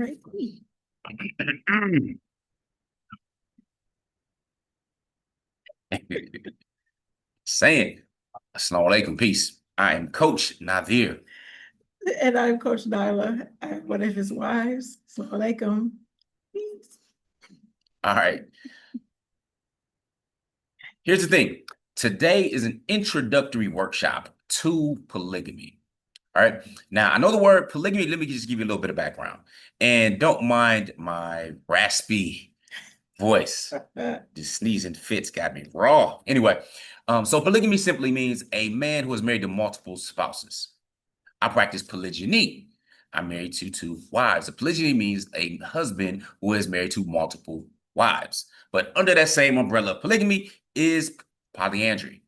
Right. Saying, Assalamu alaikum, peace. I am Coach Nazir. And I'm Coach Nyla. I'm one of his wives. Assalamu alaikum. Peace. All right. Here's the thing. Today is an introductory workshop to polygamy. All right. Now, I know the word polygamy. Let me just give you a little bit of background. And don't mind my raspy voice. Just sneezing fits got me raw. Anyway, so polygamy simply means a man who is married to multiple spouses. I practice polygyny. I'm married to two wives. A polygyny means a husband who is married to multiple wives. But under that same umbrella of polygamy is polyandry.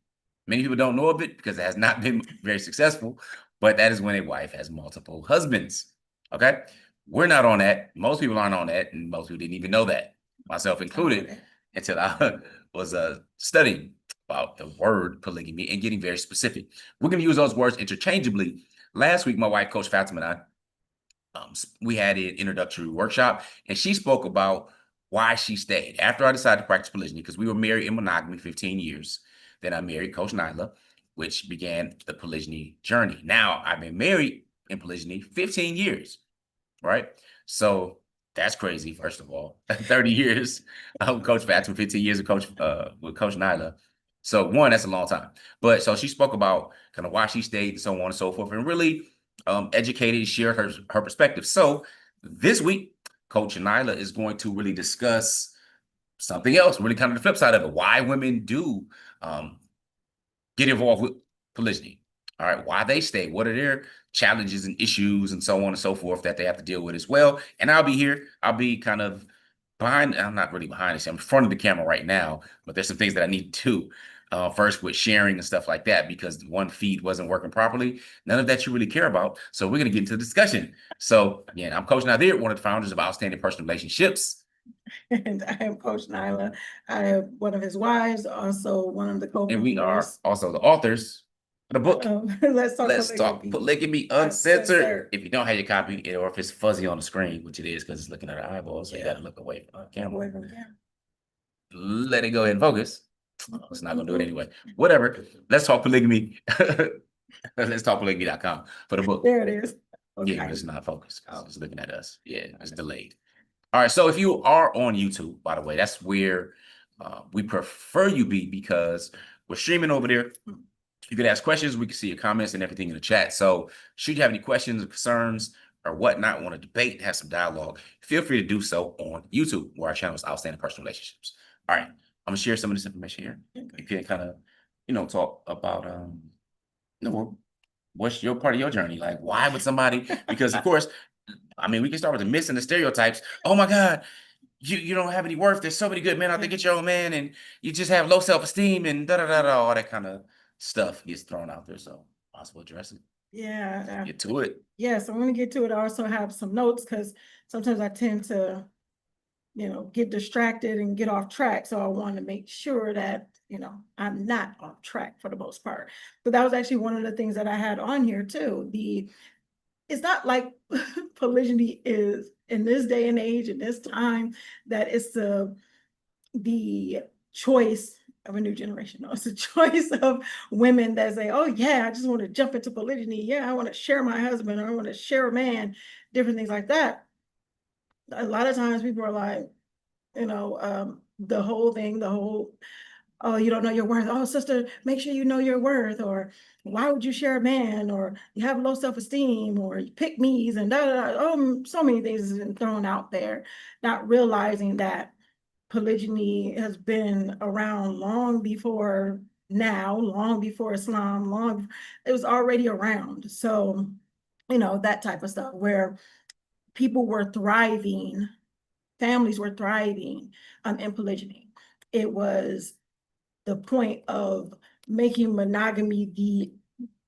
Many people don't know of it because it has not been very successful, but that is when a wife has multiple husbands. Okay? We're not on that. Most people aren't on that, and most people didn't even know that, myself included, until I was studying about the word polygamy and getting very specific. We're going to use those words interchangeably. Last week, my wife, Coach Fatimah, and I, we had an introductory workshop, and she spoke about why she stayed. After I decided to practice polygyny, because we were married in monogamy 15 years, then I married Coach Nyla, which began the polygyny journey. Now, I've been married in polygyny 15 years, right? So that's crazy, first of all. 30 years of Coach Fatimah, 15 years of with Coach Nyla. So one, that's a long time. But so she spoke about kind of why she stayed and so on and so forth, and really educated and shared her perspective. So this week, Coach Nyla is going to really discuss something else, really kind of the flip side of it, why women do get involved with polygyny. All right, why they stay, what are their challenges and issues and so on and so forth that they have to deal with as well. And I'll be here. I'll be kind of behind. I'm not really behind this. I'm in front of the camera right now, but there's some things that I need to do. First with sharing and stuff like that, because one feed wasn't working properly. None of that you really care about. So we're going to get into the discussion. So again, I'm Coach Nazir, one of the founders of Outstanding Personal Relationships. And I am Coach Nyla. I am one of his wives, also one of the co-founders. And we are also the authors of the book. Let's Talk polygamy uncensored. If you don't have your copy, or if it's fuzzy on the screen, which it is because it's looking at our eyeballs, so you got to look away from the camera. Let it go ahead and focus. It's not going to do it anyway. Whatever. Let's talk polygamy. Let's talk polygamy.com for the book. There it is. Okay. Yeah, but it's not focused. It's looking at us. Yeah, it's delayed. All right. So if you are on YouTube, by the way, that's where we prefer you be, because we're streaming over there. You can ask questions. We can see your comments and everything in the chat. So should you have any questions or concerns or whatnot, want to debate, have some dialogue, feel free to do so on YouTube, where our channel is Outstanding Personal Relationships. All right. I'm going to share some of this information here. You can kind of, talk about, what's your part of your journey? Like, why would somebody, because of course, I mean, we can start with the myths and the stereotypes. Oh my God, you don't have any worth. There's so many good men out there. Get your own man, and you just have low self-esteem and all that kind of stuff gets thrown out there. So possible address it. Yeah. Get to it. Yes, I'm going to get to it. I also have some notes because sometimes I tend to, get distracted and get off track. So I want to make sure that, I'm not off track for the most part. But that was actually one of the things that I had on here too. It's not like polygyny is in this day and age, in this time, that it's the choice of a new generation. No, it's a choice of women that say, oh yeah, I just want to jump into polygyny. Yeah, I want to share my husband, or I want to share a man, different things like that. A lot of times people are like, the whole, oh, you don't know your worth. Oh, sister, make sure you know your worth. Or why would you share a man? Or you have low self-esteem, or you pick me's, and so many things has been thrown out there, not realizing that polygyny has been around long before now, long before Islam, it was already around. So, that type of stuff where people were thriving, families were thriving in polygyny. It was the point of making monogamy the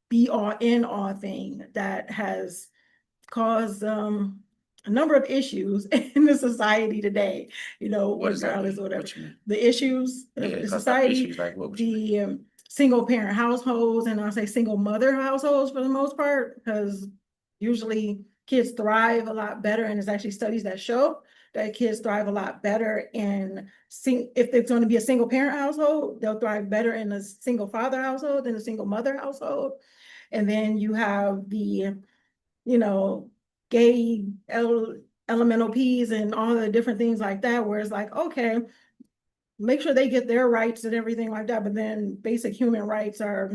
be all end all thing that has caused a number of issues in the society today. Regardless of whatever the issues of the society, issues, like the single parent households, and I'll say single mother households for the most part, because usually kids thrive a lot better, and there's actually studies that show that kids thrive a lot better in if it's going to be a single parent household, they'll thrive better in a single father household than a single mother household. And then you have the, gay elemental P's and all the different things like that, where it's like, okay, make sure they get their rights and everything like that, but then basic human rights are,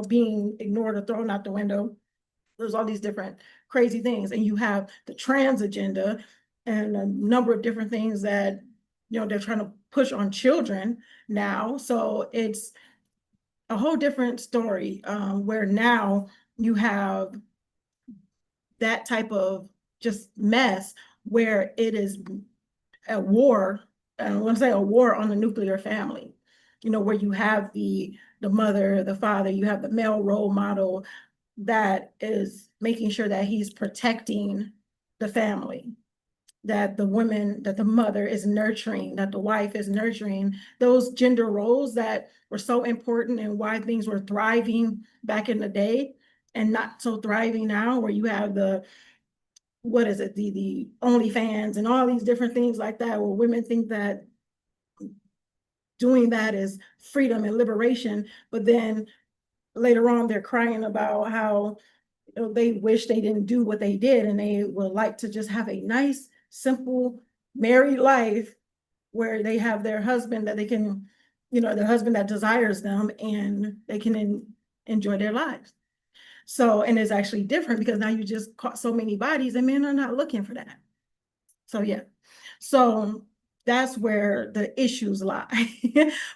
being ignored or thrown out the window. There's all these different crazy things. And you have the trans agenda and a number of different things that, they're trying to push on children now. So it's a whole different story, where now you have that type of just mess where it is a war. I want to say a war on the nuclear family, where you have the mother, the father, you have the male role model that is making sure that he's protecting the family, that the woman, that the mother is nurturing, that the wife is nurturing those gender roles that were so important and why things were thriving back in the day and not so thriving now, where you have the OnlyFans and all these different things like that, where women think that doing that is freedom and liberation, but then later on they're crying about how they wish they didn't do what they did and they would like to just have a nice, simple, married life where they have their husband that they can, their husband that desires them and they can enjoy their lives. So, and it's actually different because now you just caught so many bodies and men are not looking for that. So, yeah. So that's where the issues lie.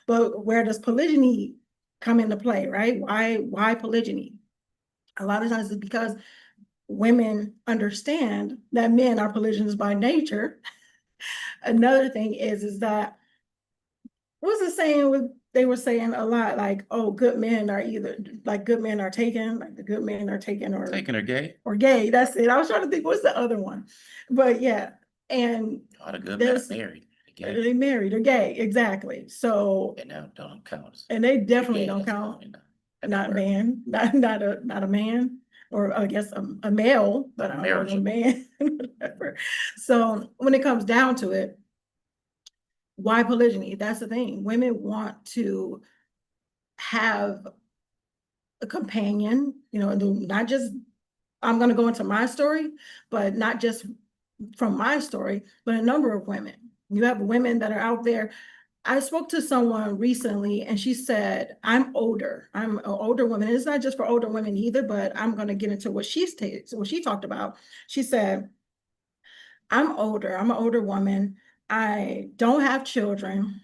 But where does polygyny come into play, right? Why polygyny? A lot of times it's because women understand that men are polygynous by nature. Another thing is that, what's the saying they were saying a lot, like, oh, good men are either, like, good men are taken, like the good men are taken or gay. Or gay. That's it. I was trying to think, what's the other one? But yeah. And all the good men are married. They married or gay, exactly. So and now don't count. And they definitely don't count. Not a man, not a man, or I guess a male, but I don't know a man, whatever. So when it comes down to it, why polygyny? That's the thing. Women want to have a companion, not just, I'm going to go into my story, but not just from my story, but a number of women. You have women that are out there. I spoke to someone recently and she said, I'm older. I'm an older woman. And it's not just for older women either, but I'm going to get into what she talked about. She said, I'm older. I'm an older woman. I don't have children.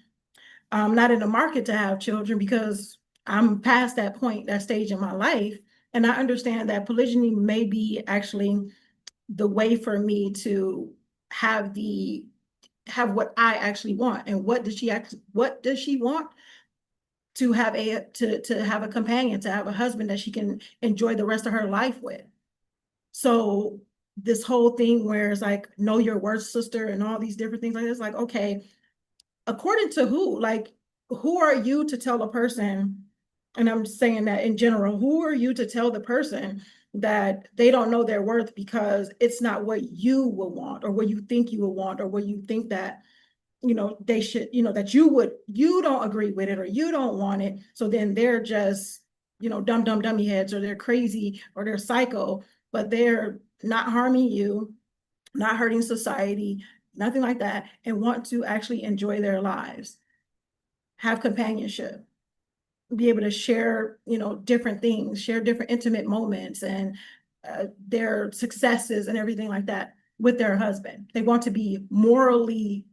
I'm not in the market to have children because I'm past that point, that stage in my life. And I understand that polygyny may be actually the way for me to have what I actually want. And what does she want? To have a companion, to have a husband that she can enjoy the rest of her life with. So this whole thing where it's like, know your worth, sister, and all these different things like this, like, okay, according to who? Like, who are you to tell a person, and I'm saying that in general, who are you to tell the person that they don't know their worth because it's not what you will want or what you think you will want or what you think that, they should, that you don't agree with it or you don't want it. So then they're just, dummy heads, or they're crazy or they're psycho, but they're not harming you, not hurting society, nothing like that, and want to actually enjoy their lives, have companionship, be able to share, different things, share different intimate moments and their successes and everything like that with their husband. They want to be morally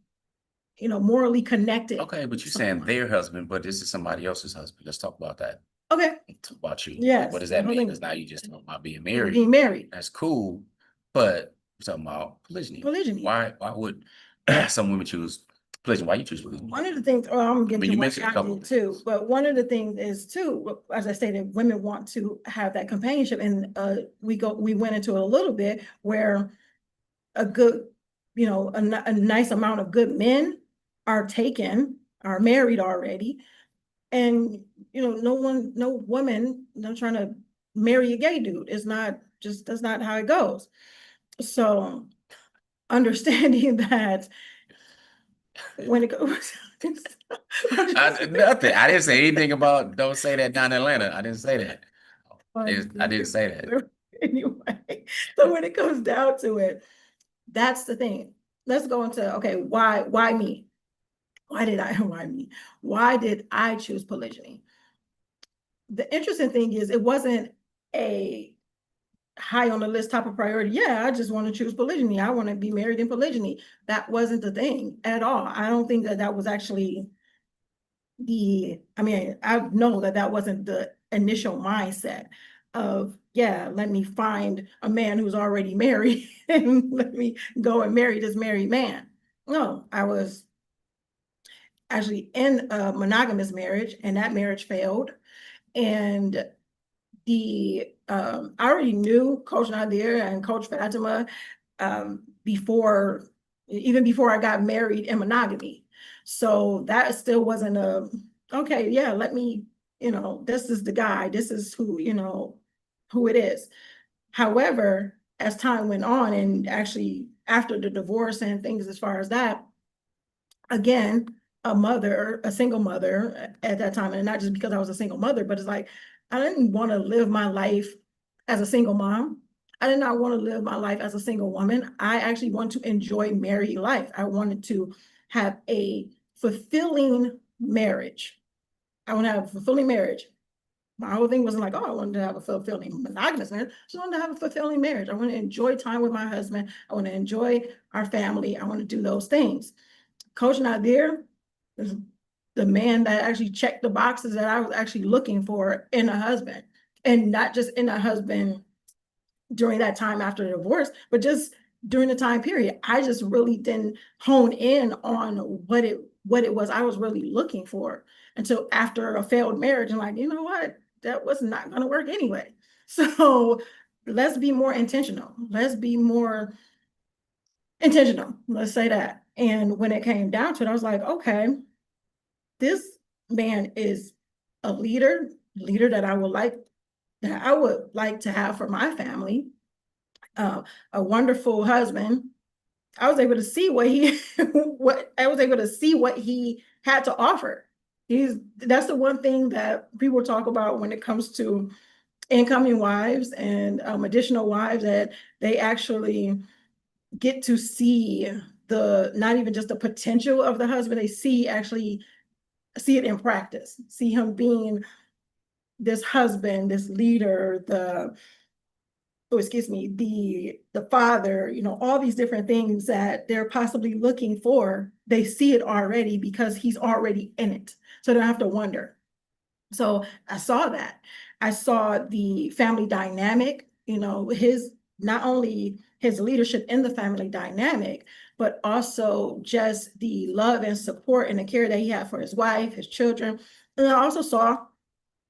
connected. Okay, but you're saying their husband, but this is somebody else's husband. Let's talk about that. Okay. Talk about you. Yes. What does that mean? Because now you just talking about being married. Being married. That's cool, but we're talking about polygyny. Polygyny. Why would some women choose polygyny? Why you choose polygyny? One of the things, I'm getting to you what mentioned a I couple did too, but one of the things is too, as I stated, women want to have that companionship, and we went into it a little bit where a good, a nice amount of good men are married already, and no woman, no trying to marry a gay dude. It's not just, that's not how it goes. So understanding that when it goes, Nothing. I didn't say anything about don't say that down in Atlanta. I didn't say that. I didn't say that. Anyway, so when it comes down to it, that's the thing. Let's go into, okay, why me? Why me? Why did I choose polygyny? The interesting thing is it wasn't a high on the list type of priority. Yeah, I just want to choose polygyny. I want to be married in polygyny. That wasn't the thing at all. I don't think that was actually I know that that wasn't the initial mindset of, yeah, let me find a man who's already married and let me go and marry this married man. No, I was actually in a monogamous marriage, and that marriage failed. And I already knew Coach Nadir and Coach Fatimah even before I got married in monogamy. So that still wasn't okay, yeah, let me, this is the guy, this is who it is. However, as time went on, and actually after the divorce and things as far as that, again, a single mother at that time, and not just because I was a single mother, but it's like, I didn't want to live my life as a single mom. I did not want to live my life as a single woman. I actually want to enjoy married life. I wanted to have a fulfilling marriage. I want to have a fulfilling marriage. My whole thing wasn't like, oh, I wanted to have a fulfilling monogamous marriage. I just wanted to have a fulfilling marriage. I want to enjoy time with my husband. I want to enjoy our family. I want to do those things. Coach Nadir is the man that actually checked the boxes that I was actually looking for in a husband, and not just in a husband during that time after the divorce, but just during the time period. I just really didn't hone in on what it was I was really looking for until after a failed marriage. And like, you know what? That was not going to work anyway. So let's be more intentional. Let's be more intentional. Let's say that. And when it came down to it, I was like, okay, this man is a leader that I would like to have for my family. A wonderful husband. I was able to see what he had to offer. That's the one thing that people talk about when it comes to incoming wives and additional wives, that they actually get to see not even just the potential of the husband, they actually see it in practice, see him being this husband, this leader, the father, all these different things that they're possibly looking for. They see it already because he's already in it. So they don't have to wonder. So I saw that. I saw the family dynamic, not only his leadership in the family dynamic, but also just the love and support and the care that he had for his wife, his children. And I also saw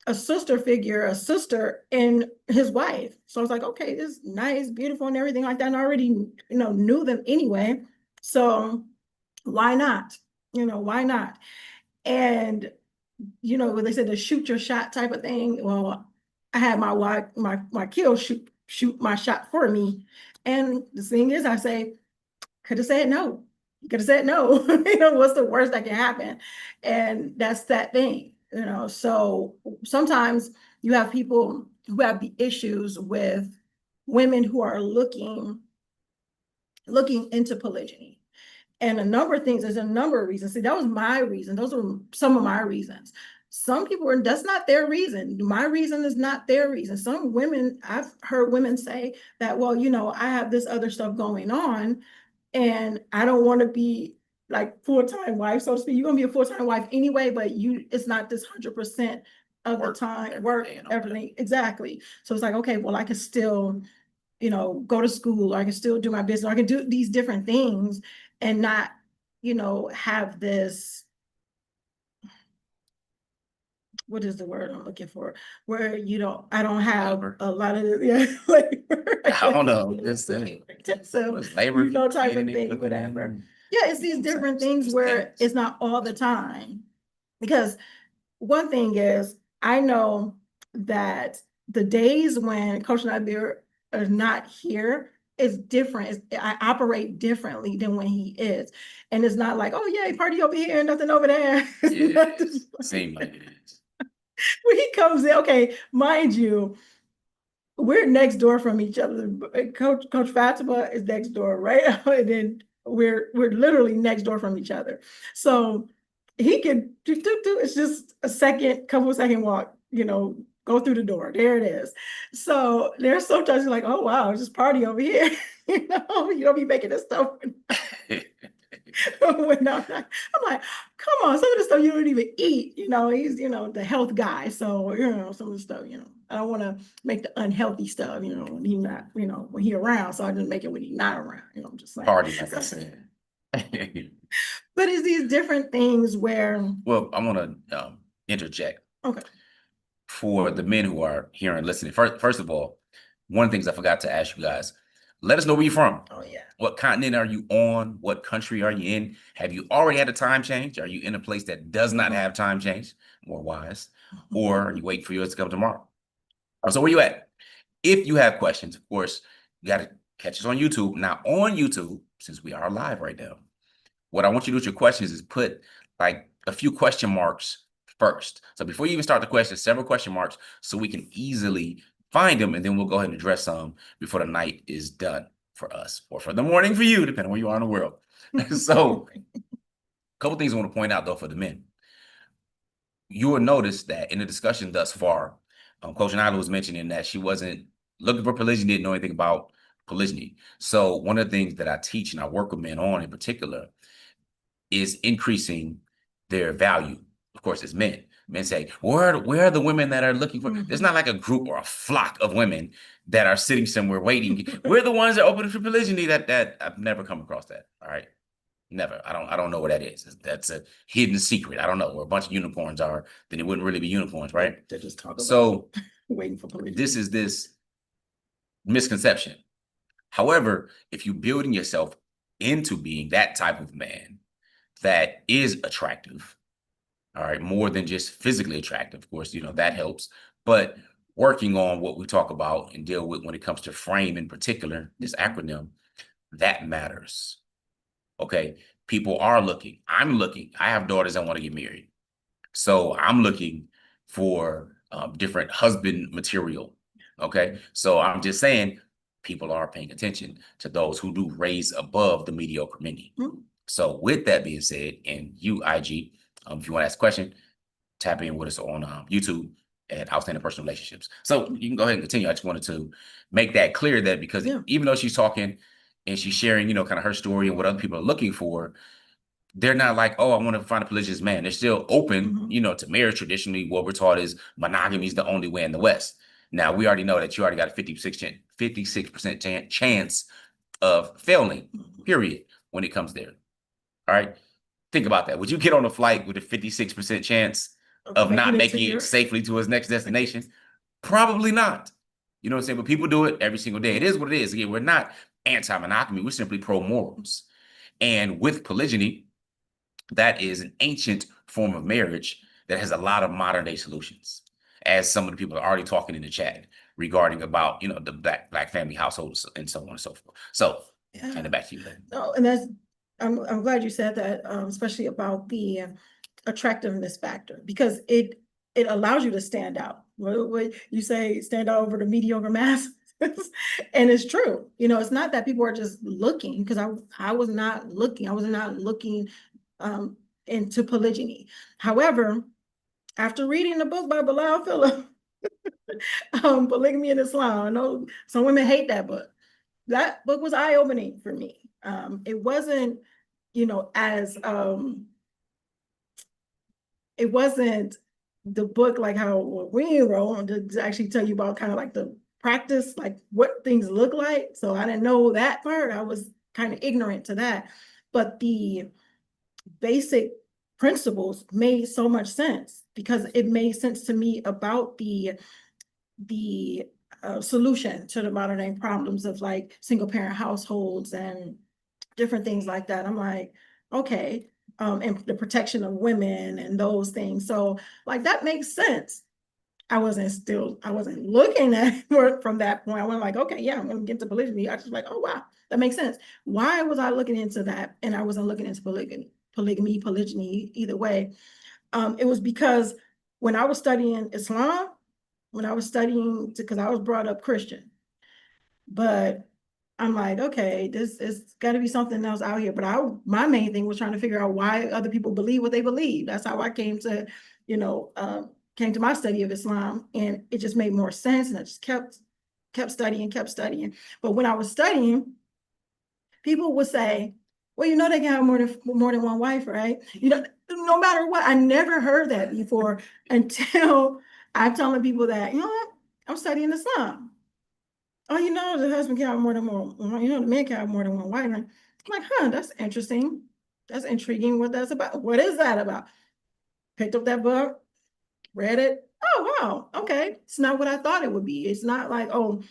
a sister figure, a sister in his wife. So I was like, okay, this is nice, beautiful, and everything like that. And I already, knew them anyway. So why not? Why not? And when they said the shoot your shot type of thing, well, I had my wife, my kill shoot my shot for me. And the thing is, I say, could have said no. Could have said no. What's the worst that can happen? And that's that thing. So sometimes you have people who have the issues with women who are looking into polygyny. And a number of things, there's a number of reasons. See, that was my reason. Those are some of my reasons. Some people that's not their reason. My reason is not their reason. Some women, I've heard women say that, well, I have this other stuff going on and I don't want to be like full-time wife, so to speak. You're gonna be a full-time wife anyway, but it's not this 100% of the time, everything. Exactly. So it's like, okay, well, I can still, go to school, or I can still do my business, or I can do these different things and not, have this, what is the word I'm looking for? Where I don't have a lot of labor. I don't know. It's labor, type of thing, whatever. Yeah, it's these different things where it's not all the time. Because one thing is, I know that the days when Coach Nyla are not here, it's different. I operate differently than when he is. And it's not like, oh yeah, party over here, nothing over there. Yeah, seems like it is. When he comes in, okay, mind you, we're next door from each other. Coach Fatimah is next door, right? And then we're literally next door from each other. So he could it's just a couple of second walk, go through the door. There it is. So there's sometimes you're like, oh wow, just party over here. You don't be making this stuff. When I'm like, come on, some of the stuff you don't even eat. He's the health guy. So some of the stuff, I don't want to make the unhealthy stuff, when he's not, when he around. So I just make it when he's not around. I'm just saying. Party, like I said. But it's these different things where. Well, I want to interject. Okay. For the men who are here and listening, first of all, one of the things I forgot to ask you guys, let us know where you're from. Oh, yeah. What continent are you on? What country are you in? Have you already had a time change? Are you in a place that does not have time change? More wise. Or are you waiting for yours to come tomorrow? So where you at? If you have questions, of course, you got to catch us on YouTube. Now, on YouTube, since we are live right now, what I want you to do with your questions is put like a few question marks first. So before you even start the question, several question marks so we can easily find them, and then we'll go ahead and address some before the night is done for us, or for the morning for you, depending on where you are in the world. So a couple things I want to point out, though, for the men. You will notice that in the discussion thus far, Coach Nyla was mentioning that she wasn't looking for polygyny, didn't know anything about polygyny. So one of the things that I teach and I work with men on in particular is increasing their value. Of course, as men. Men say, where are the women that are looking for? There's not like a group or a flock of women that are sitting somewhere waiting. We're the ones that are open for polygyny. That I've never come across that. All right. Never. I don't know what that is. That's a hidden secret. I don't know where a bunch of unicorns are. Then it wouldn't really be unicorns, right? They just talk about so waiting for polygyny. This is this misconception. However, if you're building yourself into being that type of man that is attractive, all right, more than just physically attractive, of course, that helps, but working on what we talk about and deal with when it comes to frame in particular, this acronym, that matters. Okay, people are looking. I'm looking. I have daughters that want to get married. So I'm looking for different husband material. Okay, so I'm just saying people are paying attention to those who do raise above the mediocre many. So with that being said, and you, IG, if you want to ask a question, tap in with us on YouTube at Outstanding Personal Relationships. So you can go ahead and continue. I just wanted to make that clear, that because even though she's talking and she's sharing, kind of her story and what other people are looking for, they're not like, oh, I want to find a polygynous man. They're still open, to marriage. Traditionally, what we're taught is monogamy is the only way in the West. Now, we already know that you already got a 56% chance of failing, period, when it comes there. All right. Think about that. Would you get on a flight with a 56% chance of not making it safely to his next destination? Probably not. You know what I'm saying? But people do it every single day. It is what it is. Again, we're not anti-monogamy. We're simply pro-morals. And with polygyny, that is an ancient form of marriage that has a lot of modern day solutions, as some of the people are already talking in the chat regarding about, the black family households and so on and so forth. So hand it back to you. No, and I'm glad you said that, especially about the attractiveness factor, because it allows you to stand out. What you say, stand out over the mediocre masses. And it's true. It's not that people are just looking, because I was not looking. I was not looking into polygyny. However, after reading the book by Bilal Phillips, Polygamy in Islam, I know some women hate that book. That book was eye-opening for me. It wasn't, as it wasn't the book like how we wrote to actually tell you about kind of like the practice, like what things look like. So I didn't know that part. I was kind of ignorant to that. But the basic principles made so much sense, because it made sense to me about the solution to the modern day problems of like single parent households and different things like that. I'm like, okay, and the protection of women and those things. So like that makes sense. I wasn't looking at it from that point. I went like, okay, yeah, I'm going to get into polygyny. I just like, oh, wow, that makes sense. Why was I looking into that? And I wasn't looking into polygyny, either way. It was because when I was studying Islam, because I was brought up Christian, but I'm like, okay, this is got to be something else out here. But my main thing was trying to figure out why other people believe what they believe. That's how I came to, came to my study of Islam, and it just made more sense. And I just kept studying. But when I was studying, people would say, well, they can have more than one wife, right? No matter what. I never heard that before until I'm telling people that, what? I'm studying Islam. Oh, the husband can have more than one, the man can have more than one wife. And I'm like, that's interesting. That's intriguing what that's about. What is that about? Picked up that book, read it. Oh, wow. Okay. It's not what I thought it would be. It's not like, oh,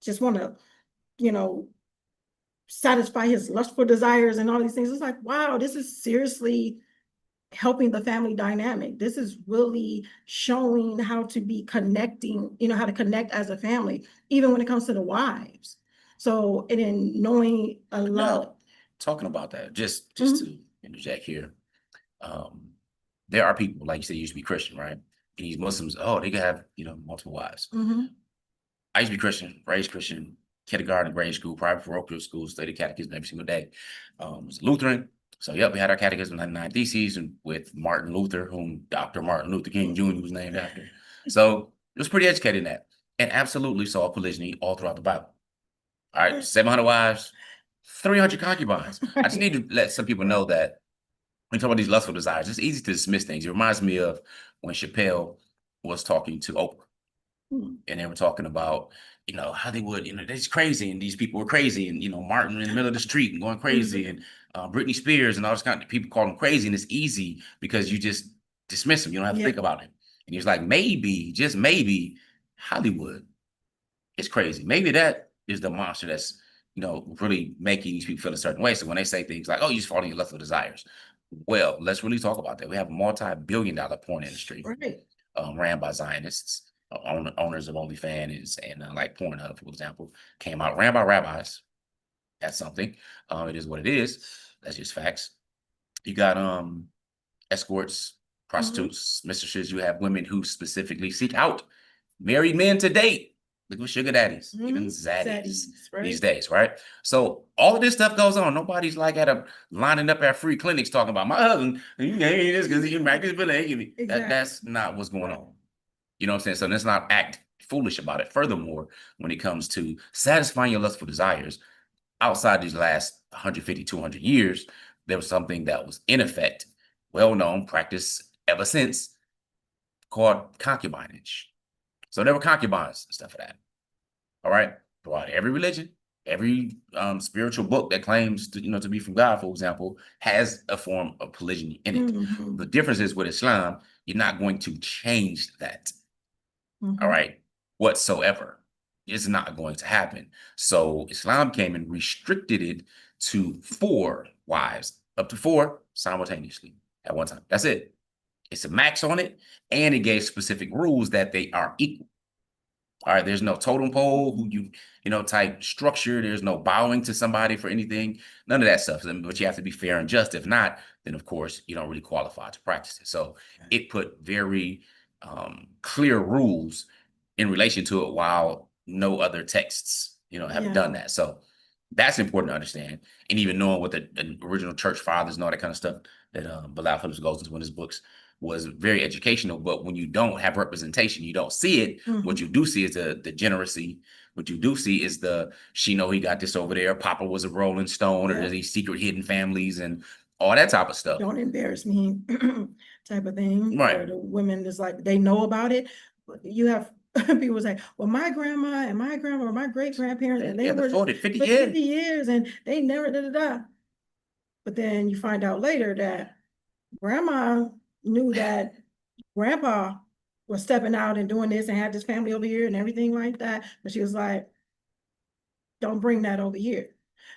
just want to, you know, satisfy his lustful desires and all these things. It's like, wow, this is seriously helping the family dynamic. This is really showing how to be connecting, how to connect as a family, even when it comes to the wives. So, and then knowing a lot. Now, talking about that, just to interject here, there are people, like you said, used to be Christian, right? And these Muslims, they can have, multiple wives. I used to be Christian, raised Christian, kindergarten, grade school, private parochial school, studied catechism every single day. Was Lutheran. So, yep, we had our catechism 99 Theses with Martin Luther, whom Dr. Martin Luther King Jr. was named after. So, it was pretty educated in that, and absolutely saw polygyny all throughout the Bible. All right, 700 wives, 300 concubines. I just need to let some people know that when you talk about these lustful desires, it's easy to dismiss things. It reminds me of when Chappelle was talking to Oprah. And they were talking about, Hollywood, they're just crazy, and these people were crazy, and Martin in the middle of the street and going crazy, and Britney Spears and all this kind of people call them crazy, and it's easy because you just dismiss them. You don't have to think about it. And he was like, maybe, just maybe, Hollywood is crazy. Maybe that is the monster that's, really making these people feel a certain way. So when they say things like, oh, you just follow your lustful desires. Well, let's really talk about that. We have a multi-billion-dollar porn industry, ran by Zionists. Owners of OnlyFans and like Pornhub, for example, came out ran by rabbis. That's something. It is what it is. That's just facts. You got escorts, prostitutes, mistresses. You have women who specifically seek out married men to date. Look at sugar daddies, even zaddies these days, right? So all of this stuff goes on. Nobody's like lining up at free clinics talking about my husband. You ain't this because he married his polygamy. That's not what's going on. You know what I'm saying? So let's not act foolish about it. Furthermore, when it comes to satisfying your lustful desires, outside these last 150, 200 years, there was something that was in effect, well-known, practice ever since, called concubinage. So there were concubines and stuff for that. All right? Throughout every religion, every spiritual book that claims to be from God, for example, has a form of polygyny in it. The difference is with Islam, you're not going to change that. All right, whatsoever. It's not going to happen. So Islam came and restricted it to 4 wives, up to 4 simultaneously at one time. That's it. It's a max on it, and it gave specific rules that they are equal. All right, there's no totem pole, type structure. There's no bowing to somebody for anything. None of that stuff. But you have to be fair and just. If not, then of course you don't really qualify to practice it. So it put very clear rules in relation to it, while no other texts, have done that. So that's important to understand, and even knowing what the original church fathers and all that kind of stuff that Bilal Phillips goes into in his books was very educational. But when you don't have representation, you don't see it. What you do see is the degeneracy. What you do see is he got this over there. Papa was a Rolling Stone, or there's these secret hidden families and all that type of stuff. Don't embarrass me type of thing. Right. Or the women is like, they know about it. You have people say, well, my grandma and my grandma or my great grandparents, and they were 50 years and they never da. But then you find out later that grandma knew that grandpa was stepping out and doing this and had this family over here and everything like that. But she was like, don't bring that over here.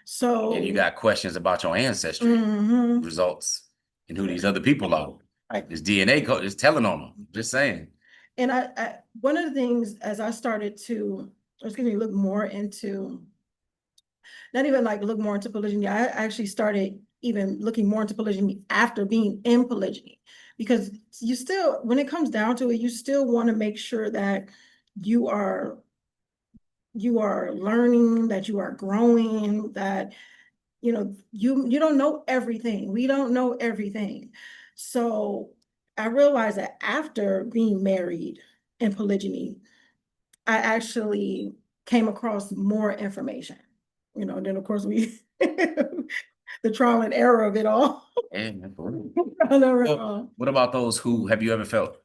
So, and you got questions about your ancestry results and who these other people are. This DNA code is telling on them. Just saying. And one of the things as I started to, look more into, not even like look more into polygyny, I actually started even looking more into polygyny after being in polygyny, because you still, when it comes down to it, you still want to make sure that you are learning, that you are growing, that you don't know everything. We don't know everything. So I realized that after being married in polygyny, I actually came across more information. Then of course we the trial and error of it all. And what about those who, have you ever felt,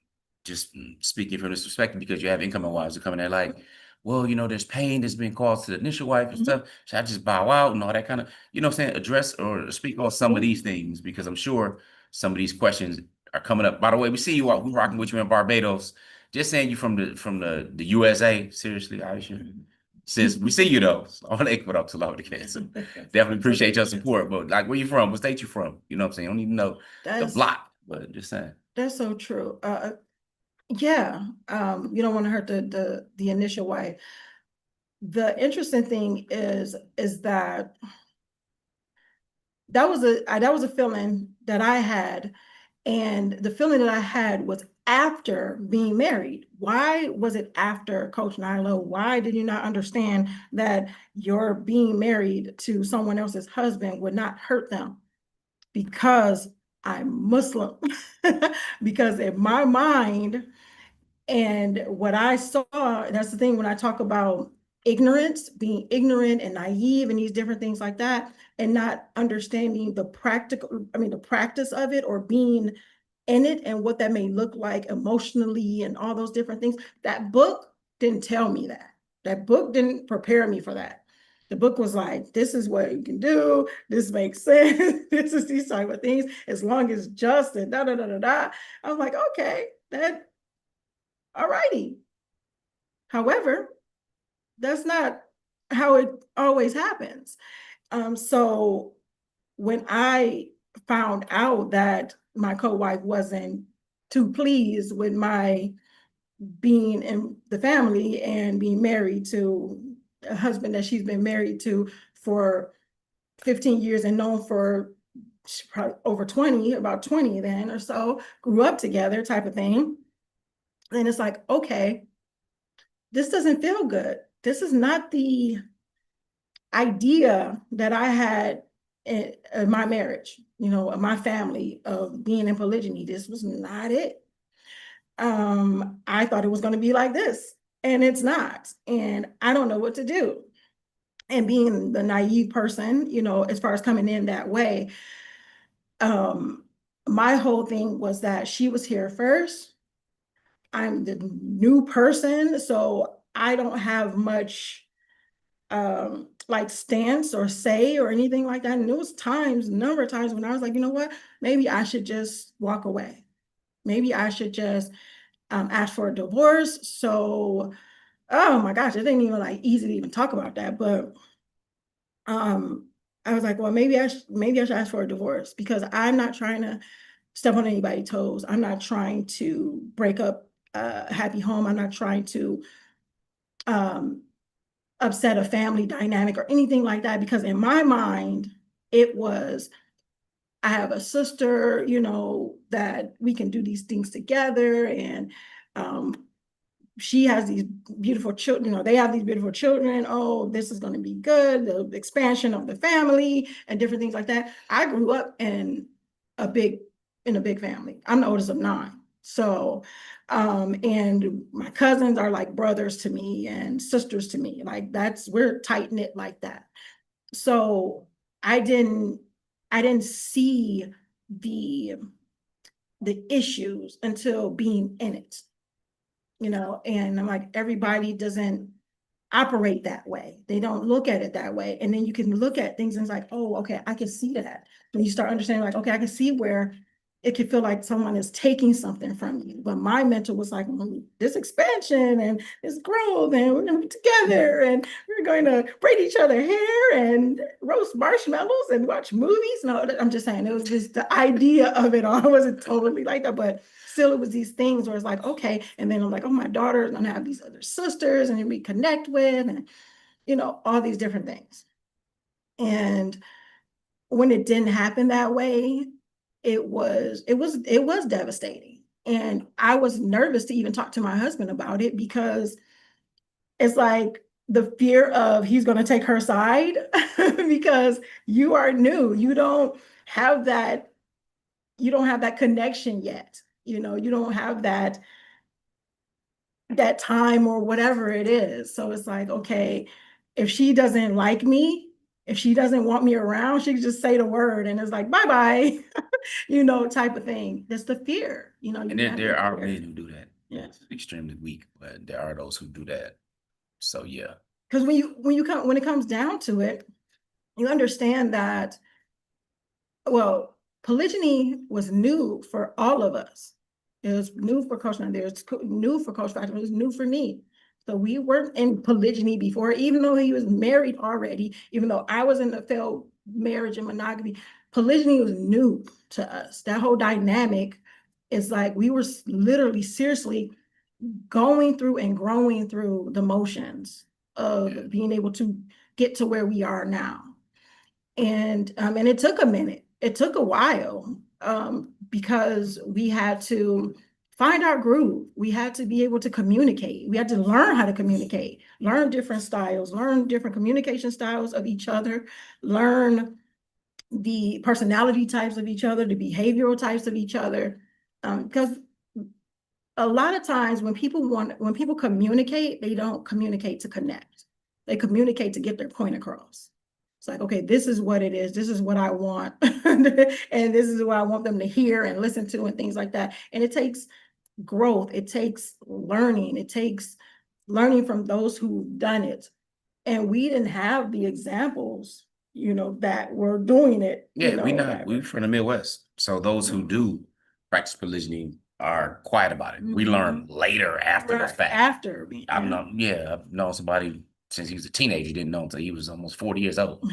just speaking from this perspective, because you have incoming wives who come in there like, well, there's pain that's been caused to the initial wife and stuff. Should I just bow out and all that kind of, what I'm saying, address or speak on some of these things, because I'm sure some of these questions are coming up. By the way, we see you out, we're rocking with you in Barbados. Just saying you from the USA. Seriously, Aisha. Sis, we see you though. All they put up to love the kids. So definitely appreciate your support. But like, where you from? What state you from? You know what I'm saying? I don't even know the block, but just saying. That's so true. Yeah. You don't want to hurt the initial wife. The interesting thing is that that was a feeling that I had. And the feeling that I had was after being married. Why was it after, Coach Nyla? Why did you not understand that your being married to someone else's husband would not hurt them? Because I'm Muslim. Because in my mind, and what I saw, that's the thing when I talk about ignorance, being ignorant and naive and these different things like that, and not understanding the practice of it, or being in it and what that may look like emotionally and all those different things. That book didn't tell me that. That book didn't prepare me for that. The book was like, this is what you can do. This makes sense. This is these type of things, as long as just and da da da da da. I was like, okay, that all righty. However, that's not how it always happens. So when I found out that my co-wife wasn't too pleased with my being in the family and being married to a husband that she's been married to for 15 years and known for probably over 20, about 20 then or so, grew up together type of thing. And it's like, okay, this doesn't feel good. This is not the idea that I had in my marriage, my family, of being in polygyny. This was not it. I thought it was going to be like this, and it's not. And I don't know what to do. And being the naive person, as far as coming in that way, my whole thing was that she was here first. I'm the new person, so I don't have much like stance or say or anything like that. And there was number of times when I was like, you know what, maybe I should just walk away. Maybe I should just ask for a divorce. So, oh my gosh, it ain't even like easy to even talk about that. But I was like, well, maybe I should ask for a divorce, because I'm not trying to step on anybody's toes. I'm not trying to break up a happy home. I'm not trying to upset a family dynamic or anything like that, because in my mind, it was, I have a sister, that we can do these things together. And she has these beautiful children, they have these beautiful children. Oh, this is going to be good. The expansion of the family and different things like that. I grew up in a big family. I'm the oldest of 9. So, and my cousins are like brothers to me and sisters to me. Like we're tight knit like that. So I didn't see the issues until being in it, and I'm like, everybody doesn't operate that way. They don't look at it that way. And then you can look at things and it's like, oh, okay, I can see that. When you start understanding, like, okay, I can see where it could feel like someone is taking something from you. But my mentor was like, this expansion and this growth, and we're going to be together, and we're going to braid each other hair and roast marshmallows and watch movies. No, I'm just saying, it was just the idea of it all. It wasn't totally like that, but still it was these things where it's like, okay. And then I'm like, oh, my daughter's going to have these other sisters and we connect with, and, you know, all these different things. And when it didn't happen that way, it was devastating. And I was nervous to even talk to my husband about it, because it's like the fear of he's going to take her side because you are new. You don't have that connection yet. You know, you don't have that time or whatever it is. So it's like, okay, if she doesn't like me, if she doesn't want me around, she can just say the word and it's like, bye-bye, you know, type of thing. That's the fear, you know. And there are men who do that. Yeah. It's extremely weak, but there are those who do that. So yeah. Because when it comes down to it, you understand that, well, polygyny was new for all of us. It was new for Coach Nyla. It was new for Coach Fatimah. It was new for me. So we weren't in polygyny before, even though he was married already, even though I was in a failed marriage and monogamy. Polygyny was new to us. That whole dynamic is like we were literally, seriously going through and growing through the motions of being able to get to where we are now. And it took a minute. It took a while, because we had to find our groove. We had to be able to communicate. We had to learn how to communicate, learn different styles, learn different communication styles of each other, learn the personality types of each other, the behavioral types of each other. Because a lot of times when people communicate, they don't communicate to connect. They communicate to get their point across. It's like, okay, this is what it is. This is what I want. And this is what I want them to hear and listen to and things like that. And it takes growth. It takes learning. It takes learning from those who've done it. And we didn't have the examples, you know, that were doing it. Yeah, you know, we're from the Midwest. So those who do practice polygyny are quiet about it. We learn later after the fact. After. I've known somebody since he was a teenager, didn't know until he was almost 40 years old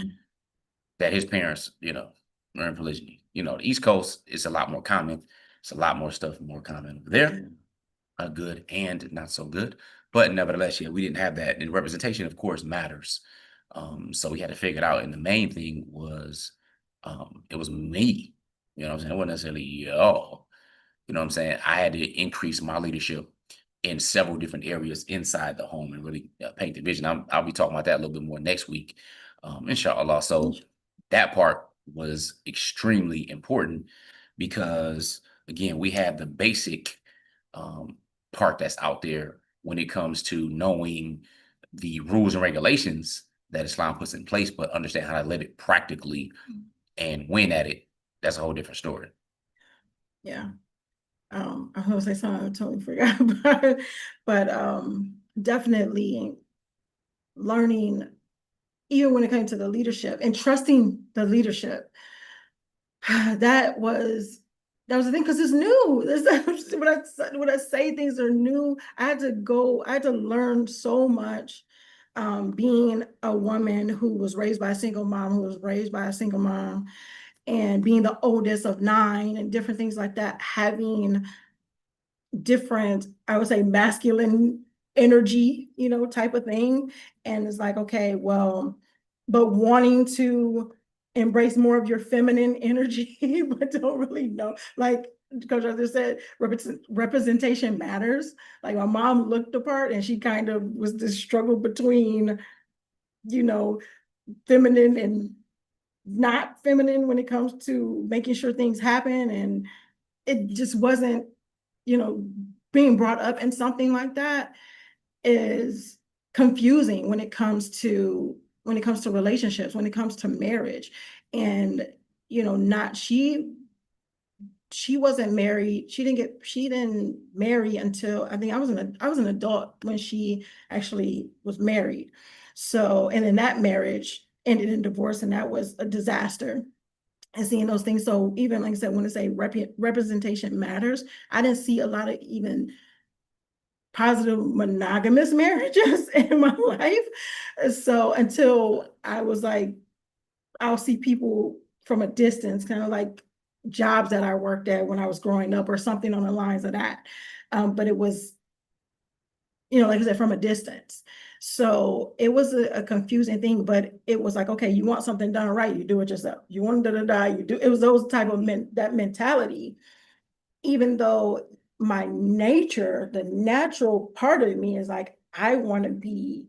that his parents, you know, are in polygyny. You know, the East Coast is a lot more common. It's a lot more stuff more common over there. Good and not so good. But nevertheless, yeah, we didn't have that. And representation, of course, matters. So we had to figure it out. And the main thing was it was me. You know what I'm saying? It wasn't necessarily y'all. You know what I'm saying? I had to increase my leadership in several different areas inside the home and really paint the vision. I'll be talking about that a little bit more next week, inshallah. So that part was extremely important because, again, we have the basic part that's out there when it comes to knowing the rules and regulations that Islam puts in place, but understand how to live it practically and win at it. That's a whole different story. Yeah. I was gonna say something I totally forgot about it, but definitely learning, even when it came to the leadership and trusting the leadership. That was the thing, because it's new. When I say things are new, I had to learn so much. Being a woman who was raised by a single mom, and being the oldest of 9 and different things like that, having different, I would say, masculine energy, you know, type of thing. And it's like, okay, well, but wanting to embrace more of your feminine energy, but don't really know. Like Coach Arthur said, representation matters. Like my mom looked the part and she kind of was this struggle between, you know, feminine and not feminine when it comes to making sure things happen. And it just wasn't, you know, being brought up in something like that is confusing when it comes to relationships, when it comes to marriage. And, you know, she wasn't married. She didn't marry until, I think I was an adult when she actually was married. So, and then that marriage ended in divorce, and that was a disaster. and seeing those things. So even like I said, when I say representation matters, I didn't see a lot of even positive monogamous marriages in my life. So until I was like, I'll see people from a distance, kind of like jobs that I worked at when I was growing up or something on the lines of that. But it was, like I said, from a distance. So it was a confusing thing, but it was like, okay, you want something done right, you do it yourself. You want you do. It was those type of that mentality, even though my nature, the natural part of me is like, I want to be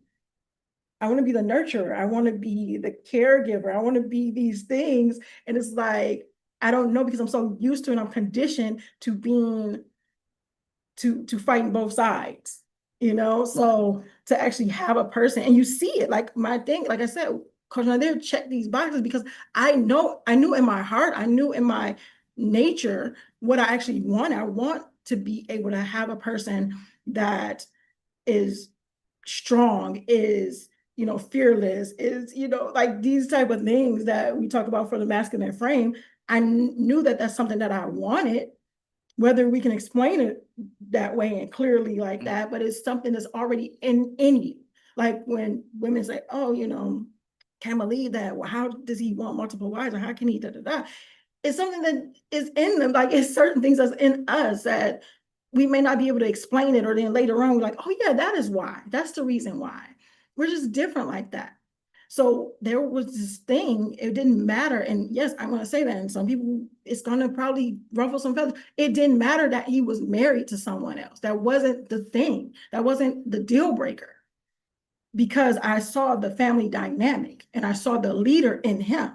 the nurturer. I want to be the caregiver. I want to be these things. And it's like, I don't know, because I'm so used to it. I'm conditioned to being, to fighting both sides, So to actually have a person, and you see it, like my thing, like I said, Coach Nyla check these boxes because I knew in my heart, I knew in my nature what I actually want. I want to be able to have a person that is strong, is fearless, is like these type of things that we talk about for the masculine frame. I knew that that's something that I wanted, whether we can explain it that way and clearly like that, but it's something that's already in you. Like when women say, oh, can't believe that, well, how does he want multiple wives, or how can he da da da? It's something that is in them. Like it's certain things that's in us that we may not be able to explain it, or then later on we're like, oh yeah, that is why. That's the reason why. We're just different like that. So there was this thing, it didn't matter. And yes, I'm gonna say that. And some people, it's gonna probably ruffle some feathers. It didn't matter that he was married to someone else. That wasn't the thing. That wasn't the deal breaker. Because I saw the family dynamic and I saw the leader in him.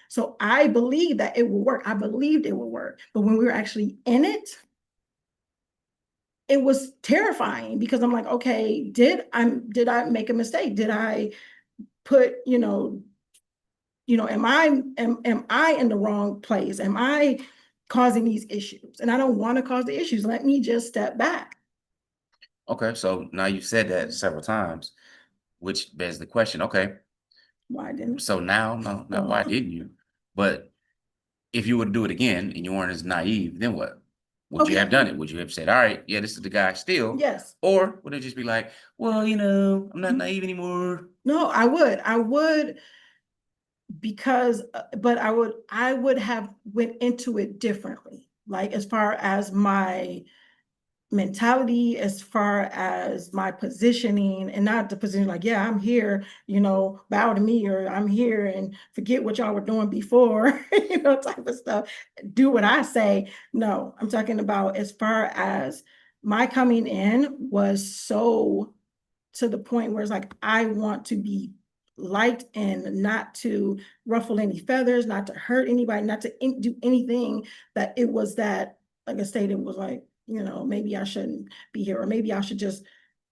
So I believed that it would work. I believed it would work. But when we were actually in it, it was terrifying because I'm like, okay, did I make a mistake? Did I put, am I in the wrong place? Am I causing these issues? And I don't want to cause the issues. Let me just step back. Okay, so now you've said that several times, which begs the question, okay, Why didn't? so now, no, not why didn't you? But if you were to do it again and you weren't as naive, then what? Would you Okay. have done it? Would you have said, all right, yeah, this is the guy still? Yes. Or would it just be like, well, I'm not naive anymore? No, I would because, but I would have went into it differently. Like as far as my mentality, as far as my positioning, and not the position like, yeah, I'm here, bow to me, or I'm here and forget what y'all were doing before, type of stuff. Do what I say. No, I'm talking about as far as my coming in was so to the point where it's like, I want to be liked and not to ruffle any feathers, not to hurt anybody, not to do anything that it was that, like I stated, was like, maybe I shouldn't be here, or maybe I should just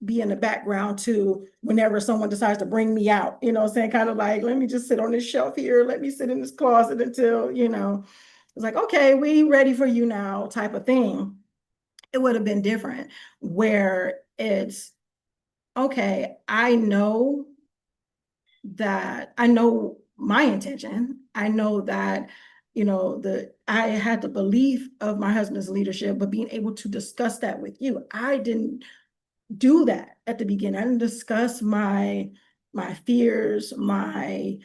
be in the background too whenever someone decides to bring me out, saying, kind of like, let me just sit on this shelf here, let me sit in this closet until, it's like, okay, we ready for you now, type of thing. It would have been different, where it's, okay, I know my intention. I know that, I had the belief of my husband's leadership, but being able to discuss that with you, I didn't do that at the beginning. I didn't discuss my fears, my,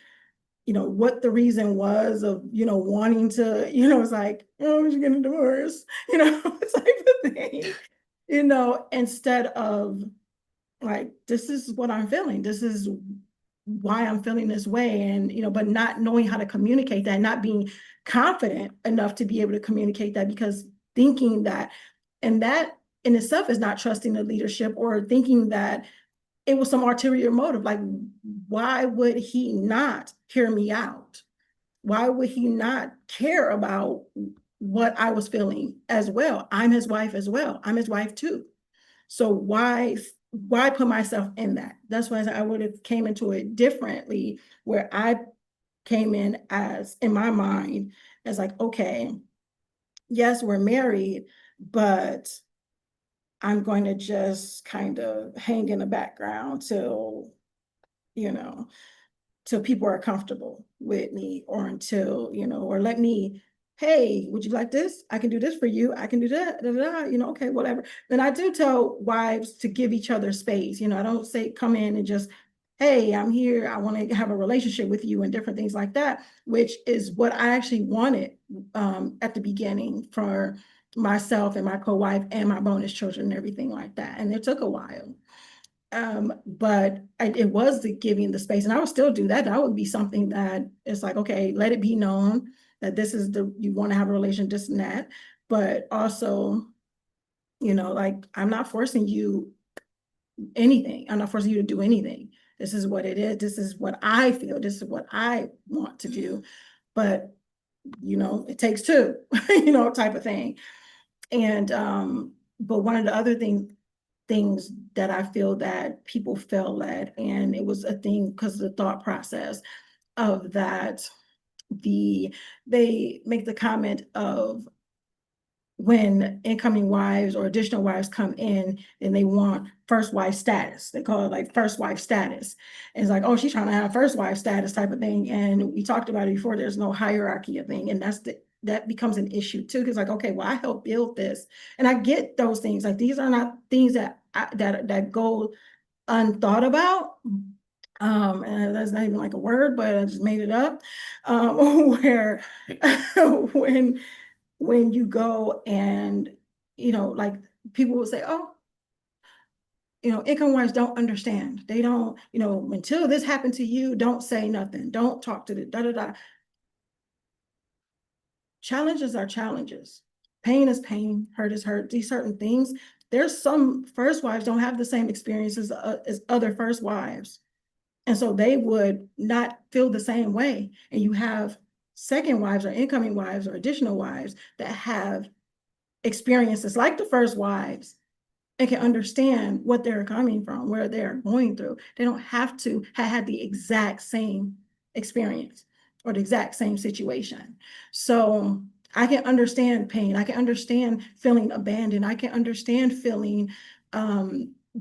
what the reason was of, wanting to, it's like, oh, we're getting a divorce, type of thing, instead of like, this is what I'm feeling. This is why I'm feeling this way. And, but not knowing how to communicate that, not being confident enough to be able to communicate that, because thinking that, and that in itself is not trusting the leadership, or thinking that it was some ulterior motive. Like, why would he not hear me out? Why would he not care about what I was feeling as well? I'm his wife as well. I'm his wife too. So why put myself in that? That's why I would have came into it differently, where I came in as, in my mind, as like, okay, yes, we're married, but I'm going to just kind of hang in the background till, till people are comfortable with me, or until, or let me, hey, would you like this? I can do this for you. I can do that, okay, whatever. Then I do tell wives to give each other space. I don't say come in and just, hey, I'm here, I want to have a relationship with you, and different things like that, which is what I actually wanted at the beginning for myself and my co-wife and my bonus children and everything like that. And it took a while. But it was the giving the space, and I would still do that. That would be something that it's like, okay, let it be known that this is you want to have a relation, this and that. But also, like, I'm not forcing you anything. I'm not forcing you to do anything. This is what it is. This is what I feel. This is what I want to do. But, it takes two, type of thing. And, but one of the other things that I feel that people felt at, and it was a thing because of the thought process of that, they make the comment of when incoming wives or additional wives come in and they want first wife status. They call it like first wife status. And it's like, oh, she's trying to have first wife status type of thing. And we talked about it before, there's no hierarchy of thing. And that becomes an issue too. Cause like, okay, well, I helped build this. And I get those things. Like, these are not things that go unthought about. And that's not even like a word, but I just made it up. Where when you go and, like, people will say, oh, income wives don't understand. They don't, until this happened to you, don't say nothing. Don't talk to the da da da. Challenges are challenges. Pain is pain. Hurt is hurt. These certain things. There's some first wives don't have the same experiences as other first wives. And so they would not feel the same way. And you have second wives or incoming wives or additional wives that have experiences like the first wives and can understand what they're coming from, where they're going through. They don't have to have had the exact same experience or the exact same situation. So I can understand pain. I can understand feeling abandoned. I can understand feeling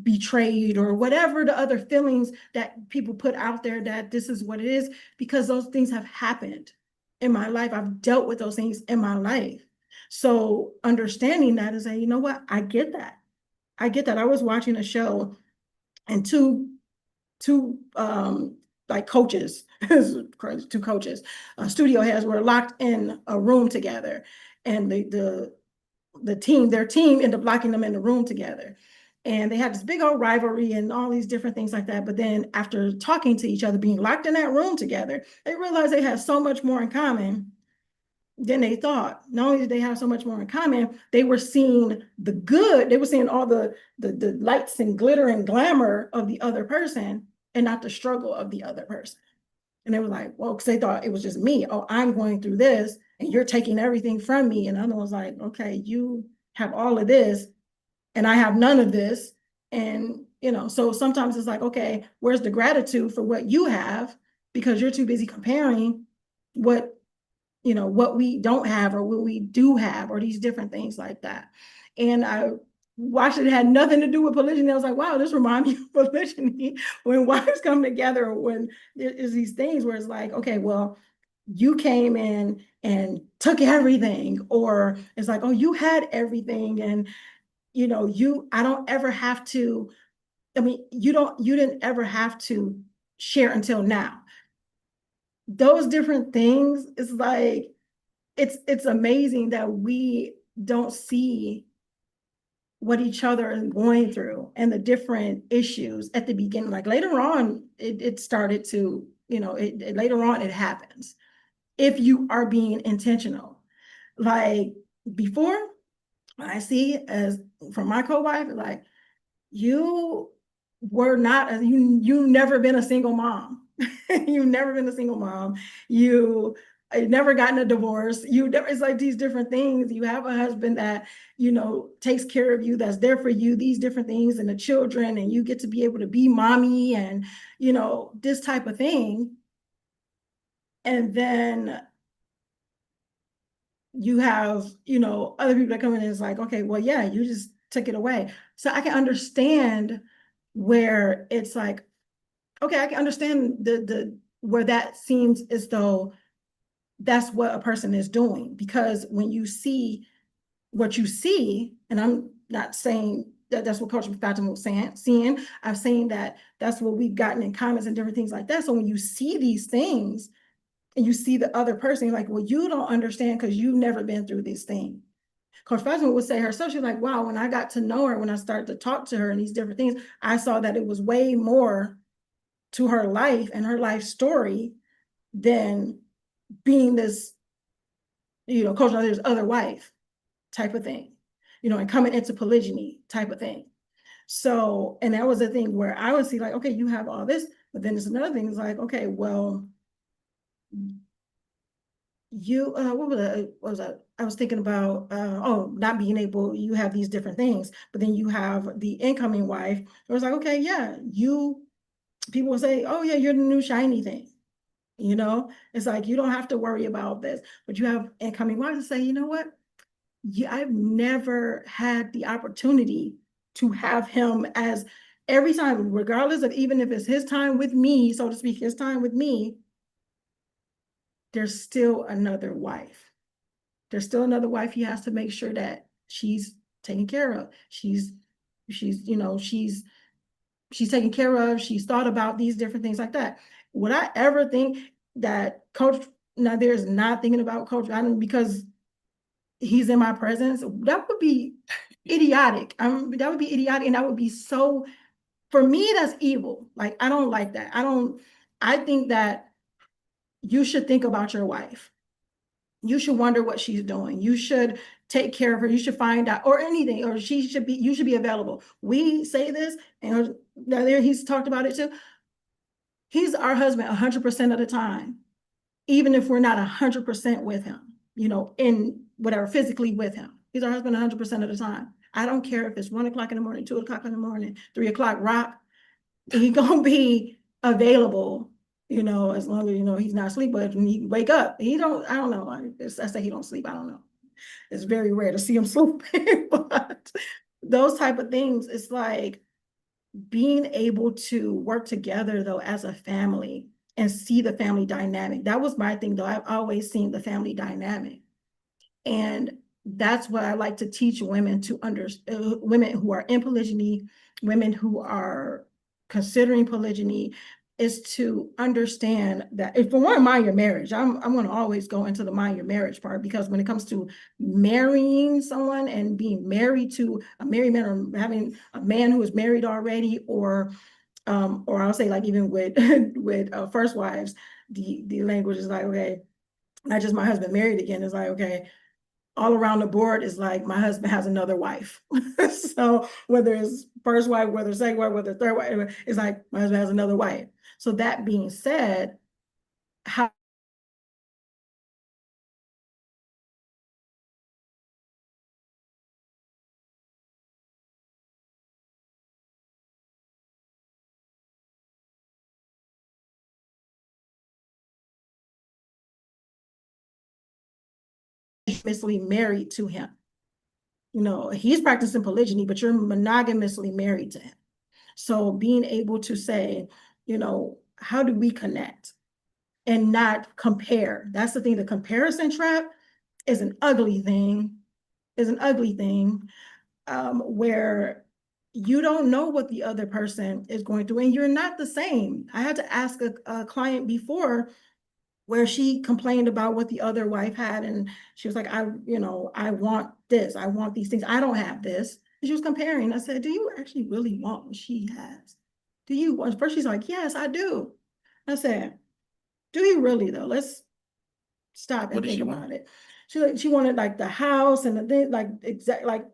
betrayed, or whatever the other feelings that people put out there, that this is what it is, because those things have happened in my life. I've dealt with those things in my life. So understanding that is, you know what, I get that. I get that. I was watching a show, and two like coaches, two coaches, studio heads were locked in a room together, and their team ended up locking them in the room together. And they had this big old rivalry and all these different things like that. But then after talking to each other, being locked in that room together, they realized they had so much more in common than they thought. Not only did they have so much more in common, they were seeing the good, they were seeing all the lights and glitter and glamour of the other person, and not the struggle of the other person. And they were like, well, because they thought it was just me. Oh, I'm going through this and you're taking everything from me. And the other was like, okay, you have all of this and I have none of this. And, so sometimes it's like, okay, where's the gratitude for what you have? Because you're too busy comparing what we don't have or what we do have, or these different things like that. And I watched it, had nothing to do with polygyny. I was like, wow, this reminds me of polygyny, when wives come together, when there is these things where it's like, okay, well, you came in and took everything, or it's like, oh, you had everything. And, I don't ever have to, you didn't ever have to share until now. Those different things, it's like, it's amazing that we don't see what each other is going through and the different issues at the beginning. Like, later on, it started to, later on it happens if you are being intentional. Like, before, I see as from my co-wife, like, you were not, you never been a single mom. You've never been a single mom. You never gotten a divorce. It's like these different things. You have a husband that, takes care of you, that's there for you, these different things, and the children, and you get to be able to be mommy and, this type of thing. And then you have, other people that come in and it's like, okay, well, yeah, you just took it away. So I can understand where it's like, okay, I can understand where that seems as though that's what a person is doing. Because when you see what you see, and I'm not saying that that's what Coach Fatimah was seeing, I'm saying that that's what we've gotten in comments and different things like that. So when you see these things and you see the other person, you're like, well, you don't understand because you've never been through these things. Coach Fatimah would say herself, she's like, wow, when I got to know her, when I started to talk to her and these different things, I saw that it was way more to her life and her life story than being this, Coach Nyla's other wife type of thing, and coming into polygyny type of thing. So, and that was the thing where I would see like, okay, you have all this, but then there's another thing, it's like, okay, well, you, what was that? I was thinking about, not being able, you have these different things, but then you have the incoming wife. It was like, okay, yeah, people will say, oh yeah, you're the new shiny thing. It's like, you don't have to worry about this, but you have incoming wives to say, you know what? I've never had the opportunity to have him as every time, regardless of even if it's his time with me, so to speak, his time with me, there's still another wife. There's still another wife he has to make sure that she's taken care of. She's taken care of. She's thought about these different things like that. Would I ever think that Coach Nazir is not thinking about Coach Nyla because he's in my presence? That would be idiotic. That would be idiotic, and that would be so, for me, that's evil. Like, I don't like that. I think that you should think about your wife. You should wonder what she's doing. You should take care of her. You should find out, or anything, or you should be available. We say this, and he's talked about it too. He's our husband 100% of the time, even if we're not 100% with him, in whatever, physically with him. He's our husband 100% of the time. I don't care if it's 1 o'clock in the morning, 2 o'clock in the morning, 3 o'clock rock. He's gonna be available, as long as, he's not asleep, but when he wake up, I don't know. I say he don't sleep, I don't know. It's very rare to see him sleeping, but those type of things, it's like being able to work together though as a family and see the family dynamic. That was my thing though. I've always seen the family dynamic. And that's what I like to teach women to understand, women who are in polygyny, women who are considering polygyny, is to understand that if you want to mind your marriage, I'm going to always go into the mind your marriage part, because when it comes to marrying someone and being married to a married man, or having a man who is married already, or I'll say like even with with first wives, the language is like, okay, not just my husband married again, it's like, okay, all around the board is like, my husband has another wife. So whether it's first wife, whether it's second wife, whether it's third wife, it's like my husband has another wife. So that being said, how monogamously married to him. He's practicing polygyny, but you're monogamously married to him. So being able to say, how do we connect and not compare? That's the thing. The comparison trap is an ugly thing, where you don't know what the other person is going through, and you're not the same. I had to ask a client before where she complained about what the other wife had, and she was like, I want this, I want these things, I don't have this. And she was comparing. I said, do you actually really want what she has? Do you want? First she's like, yes, I do. I said, do you really though? Let's stop and think about it. She wanted like the house and the thing, like exact like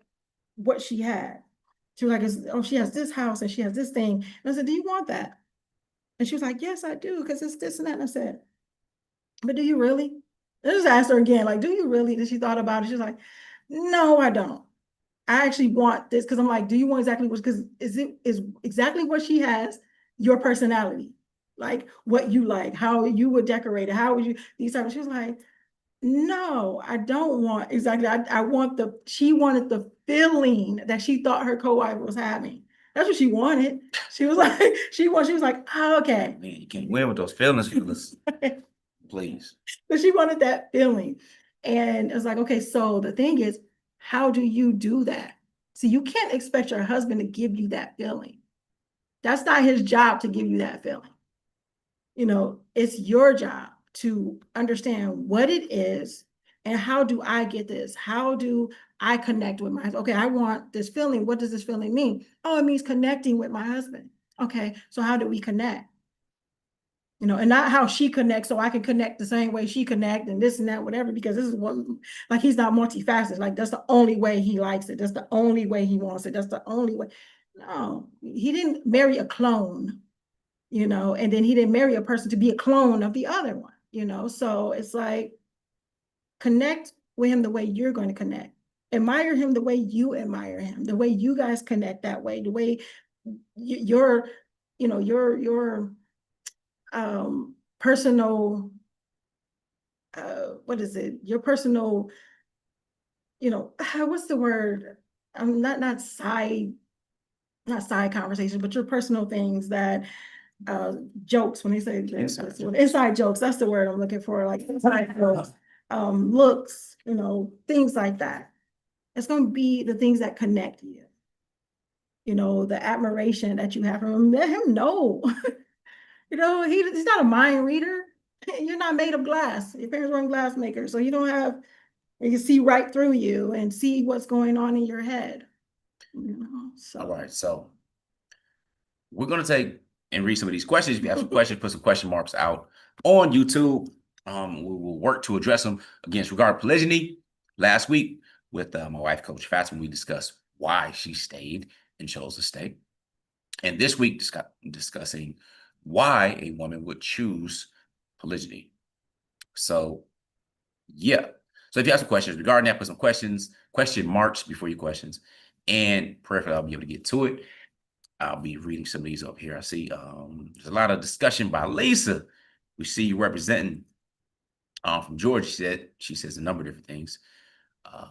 what she had. She was like, oh, she has this house and she has this thing. And I said, do you want that? And she was like, yes, I do, because it's this and that. And I said, but do you really? I just asked her again, like, do you really? And she thought about it. She's like, no, I don't. I actually want this, because I'm like, do you want exactly what? Because is exactly what she has your personality, like what you like, how you would decorate it, how would you these types. She was like, no, I don't want exactly. I want she wanted the feeling that she thought her co-wife was having. That's what she wanted. She was like, she was like, oh, okay. Man, you can't win with those feelings, fellas. Please. So she wanted that feeling. And it was like, okay, so the thing is, how do you do that? So you can't expect your husband to give you that feeling. That's not his job to give you that feeling. You know, it's your job to understand what it is and how do I get this? How do I connect with my husband? Okay, I want this feeling. What does this feeling mean? Oh, it means connecting with my husband. Okay, so how do we connect? You know, and not how she connects, so I can connect the same way she connect and this and that, whatever, because this is what, like, he's not multifaceted. Like, that's the only way he likes it. That's the only way he wants it. That's the only way. No, he didn't marry a clone, you know, and then he didn't marry a person to be a clone of the other one, you know. So it's like, connect with him the way you're going to connect. Admire him the way you admire him, the way you guys connect that way, the way your, you know, your personal, what is it? Your personal, you know, what's the word? Not side, not side conversation, but your personal things that jokes, when they say inside jokes, that's the word I'm looking for, like inside jokes, looks, you know, things like that. It's going to be the things that connect you. You know, the admiration that you have for him, let him know. You know, he's not a mind reader. You're not made of glass. Your parents weren't glass makers, so you don't have, you can see right through you and see what's going on in your head. You know, so. All right, so we're gonna take and read some of these questions. If you have some questions, put some question marks out on YouTube. We will work to address them. Again, regarding polygyny, last week with my wife, Coach Fatimah, we discussed why she stayed and chose to stay. And this week, discussing why a woman would choose polygyny. So, yeah. So if you have some questions regarding that, put some question marks before your questions. And prayerfully, I'll be able to get to it. I'll be reading some of these up here. I see there's a lot of discussion by Lisa. We see you representing from Georgia. She says a number of different things. I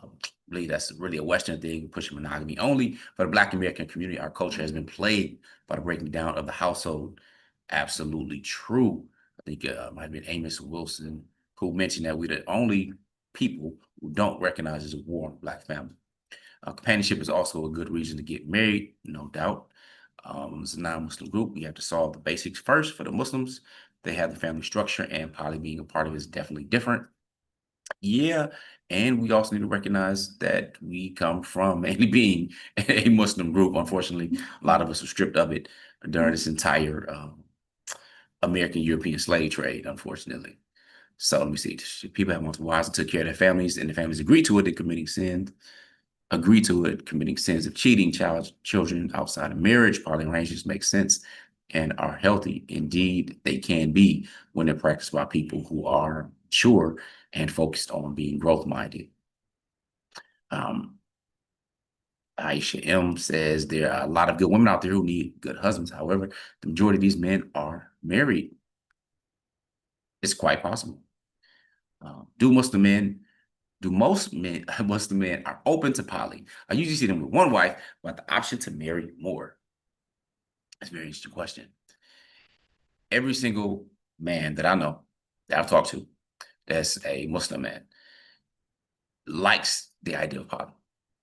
believe that's really a Western thing, pushing monogamy only. For the Black American community, our culture has been plagued by the breaking down of the household. Absolutely true. I think it might have been Amos Wilson who mentioned that we're the only people who don't recognize as a war on Black family. Companionship is also a good reason to get married, no doubt. It's a non-Muslim group. We have to solve the basics first. For the Muslims, they have the family structure, and poly being a part of it is definitely different. Yeah, and we also need to recognize that we come from mainly being a Muslim group. Unfortunately, a lot of us are stripped of it during this entire American European slave trade, unfortunately. So let me see. People have multiple wives and took care of their families, and the families agreed to it. They're committing sins. Agree to it, committing sins of cheating, children outside of marriage. Poly arrangements make sense and are healthy. Indeed, they can be when they're practiced by people who are mature and focused on being growth-minded. Aisha M says there are a lot of good women out there who need good husbands. However, the majority of these men are married. It's quite possible. Do most men are open to poly? I usually see them with one wife, but the option to marry more. That's a very interesting question. Every single man that I know, that I've talked to, that's a Muslim man, likes the idea of poly,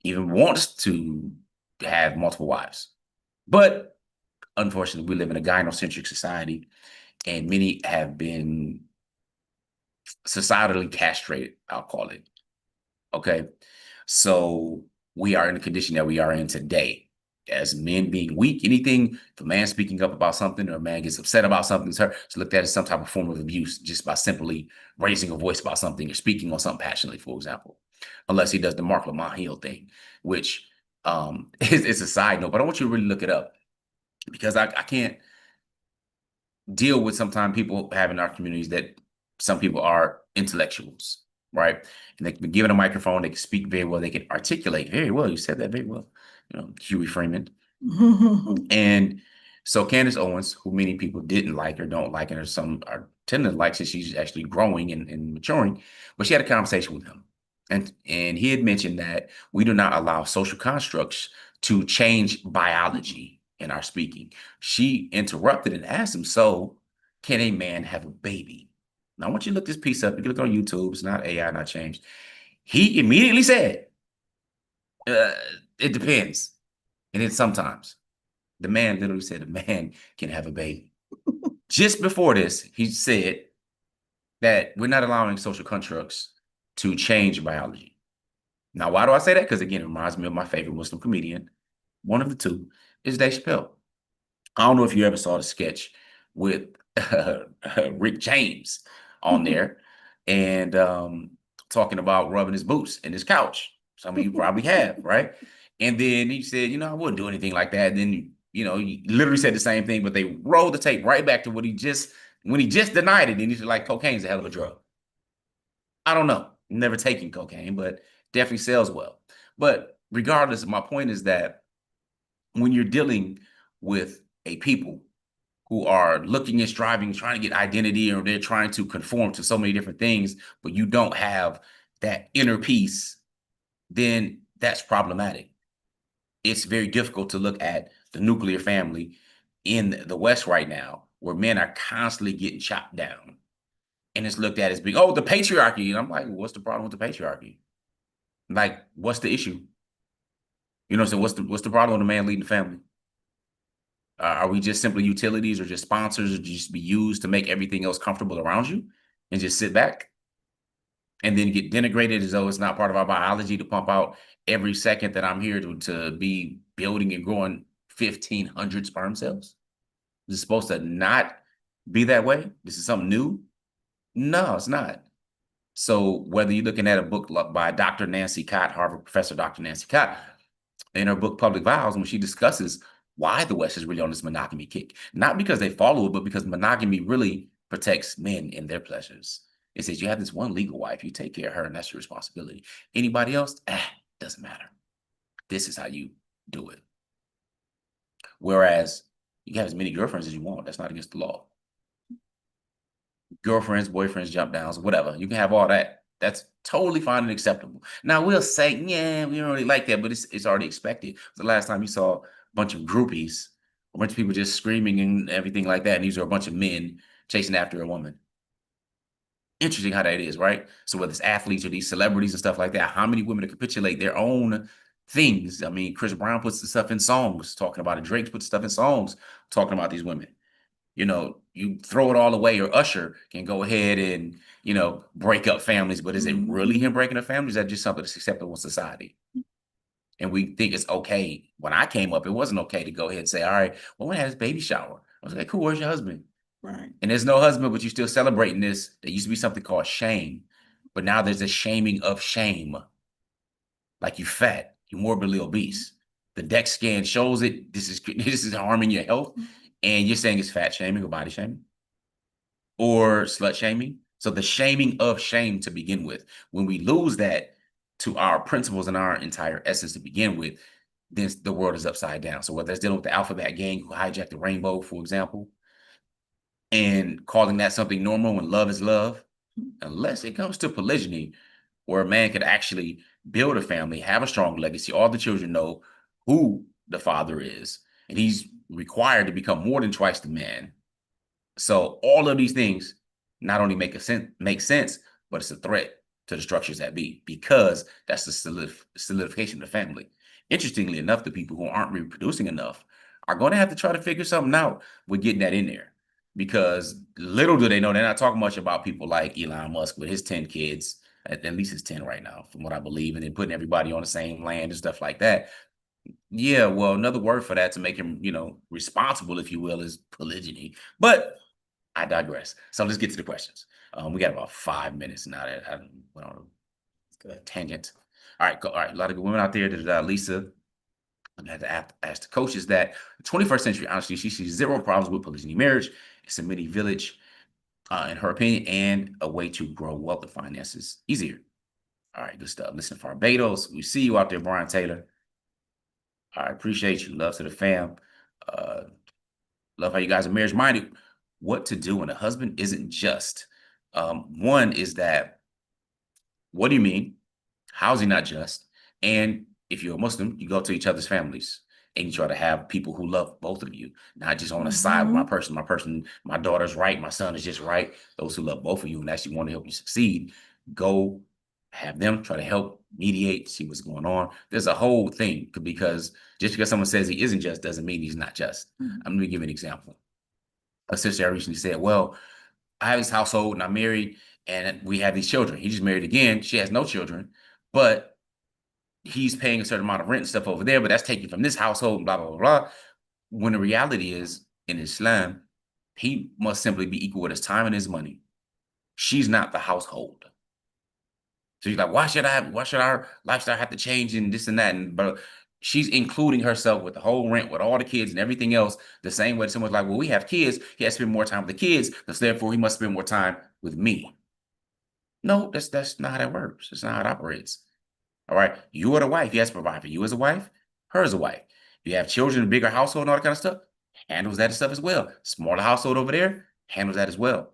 even wants to have multiple wives. But unfortunately, we live in a gynocentric society, and many have been societally castrated, I'll call it. Okay. So we are in the condition that we are in today. As men being weak, anything, if a man speaking up about something or a man gets upset about something, it's looked at as some type of form of abuse just by simply raising a voice about something or speaking on something passionately, for example. Unless he does the Mark Lamont Hill thing, which is a side note, but I want you to really look it up because I can't deal with sometimes people having our communities that some people are intellectuals, right? And they can be given a microphone, they can speak very well, they can articulate very well. You said that very well, you know, Huey Freeman. And so Candace Owens, who many people didn't like or don't like, and some are tending to like since she's actually growing and maturing, but she had a conversation with him. And he had mentioned that we do not allow social constructs to change biology. in our speaking. She interrupted and asked him, so can a man have a baby? Now, I want you to look this piece up. You can look on YouTube. It's not AI, not changed. He immediately said, it depends. And then sometimes. The man literally said a man can have a baby. Just before this, he said that we're not allowing social constructs to change biology. Now, why do I say that? Because again, it reminds me of my favorite Muslim comedian. One of the two is Dave Chappelle. I don't know if you ever saw the sketch with Rick James on there and talking about rubbing his boots in his couch. Some of you probably have, right? And then he said, I wouldn't do anything like that. And then, he literally said the same thing, but they rolled the tape right back to when he just denied it. And he's like, cocaine's a hell of a drug. I don't know. Never taken cocaine, but definitely sells well. But regardless, my point is that when you're dealing with a people who are looking and striving, trying to get identity, or they're trying to conform to so many different things, but you don't have that inner peace, then that's problematic. It's very difficult to look at the nuclear family in the West right now, where men are constantly getting chopped down. And it's looked at as being, the patriarchy. And I'm like, what's the problem with the patriarchy? Like, what's the issue? So what's the problem with a man leading the family? Are we just simply utilities or just sponsors or just be used to make everything else comfortable around you and just sit back and then get denigrated as though it's not part of our biology to pump out every second that I'm here to be building and growing 1,500 sperm cells? Is it supposed to not be that way? This is something new? No, it's not. So whether you're looking at a book by Dr. Nancy Cott, Harvard professor Dr. Nancy Cott, in her book Public Vows, when she discusses why the West is really on this monogamy kick, not because they follow it, but because monogamy really protects men in their pleasures. It says you have this one legal wife, you take care of her, and that's your responsibility. Anybody else, doesn't matter. This is how you do it. Whereas you can have as many girlfriends as you want. That's not against the law. Girlfriends, boyfriends, jump downs, whatever. You can have all that. That's totally fine and acceptable. Now we'll say, yeah, we don't really like that, but it's already expected. The last time you saw a bunch of groupies, a bunch of people just screaming and everything like that, and these are a bunch of men chasing after a woman. Interesting how that is, right? So whether it's athletes or these celebrities and stuff like that, how many women to capitulate their own things? I mean, Chris Brown puts the stuff in songs talking about it. Drake puts stuff in songs talking about these women. You throw it all away, or Usher can go ahead and, break up families. But is it really him breaking up families? Is that just something that's acceptable in society? And we think it's okay. When I came up, it wasn't okay to go ahead and say, all right, well, we're gonna have this baby shower. I was like, cool, where's your husband? Right. And there's no husband, but you're still celebrating this. There used to be something called shame. But now there's a shaming of shame. Like, you fat, you're morbidly obese. The DEX scan shows it. This is harming your health. And you're saying it's fat shaming or body shaming or slut shaming. So the shaming of shame to begin with, when we lose that to our principles and our entire essence to begin with, then the world is upside down. So whether it's dealing with the alphabet gang who hijacked the rainbow, for example, and calling that something normal when love is love, unless it comes to polygyny, where a man could actually build a family, have a strong legacy, all the children know who the father is, and he's required to become more than twice the man. So all of these things not only make sense, but it's a threat to the structures that be, because that's the solidification of the family. Interestingly enough, the people who aren't reproducing enough are going to have to try to figure something out with getting that in there, because little do they know, they're not talking much about people like Elon Musk with his 10 kids, at least it's 10 right now, from what I believe, and then putting everybody on the same land and stuff like that. Yeah, well, another word for that to make him, responsible, if you will, is polygyny. But I digress. So let's get to the questions. We got about 5 minutes now that I went on a tangent. All right, a lot of good women out there. That Lisa, I had to ask the coaches that the 21st century, honestly, she sees zero problems with polygyny marriage. It's a mini village, in her opinion, and a way to grow wealth and finances easier. All right, good stuff. Listen to Barbados. We see you out there, Brian Taylor. I appreciate you. Love to the fam. Love how you guys are marriage minded. What to do when a husband isn't just. One is that, what do you mean? How is he not just? And if you're a Muslim, you go to each other's families. and you try to have people who love both of you, not just on a side with my daughter's right, my son is just right. Those who love both of you and actually want to help you succeed, go have them try to help mediate, see what's going on. There's a whole thing, because just because someone says he isn't just doesn't mean he's not just. I'm going to give you an example. A sister I recently said, well, I have this household and I'm married and we have these children. He just married again. She has no children, but he's paying a certain amount of rent and stuff over there, but that's taken from this household and blah, blah, blah, blah. When the reality is, in Islam, he must simply be equal with his time and his money. She's not the household. So you're like, why should our lifestyle have to change and this and that? But she's including herself with the whole rent, with all the kids and everything else, the same way someone's like, well, we have kids. He has to spend more time with the kids. So therefore, he must spend more time with me. No, that's not how that works. That's not how it operates. All right. You are the wife. He has to provide for you as a wife, her as a wife. You have children, a bigger household and all that kind of stuff, handles that stuff as well. Smaller household over there, handles that as well.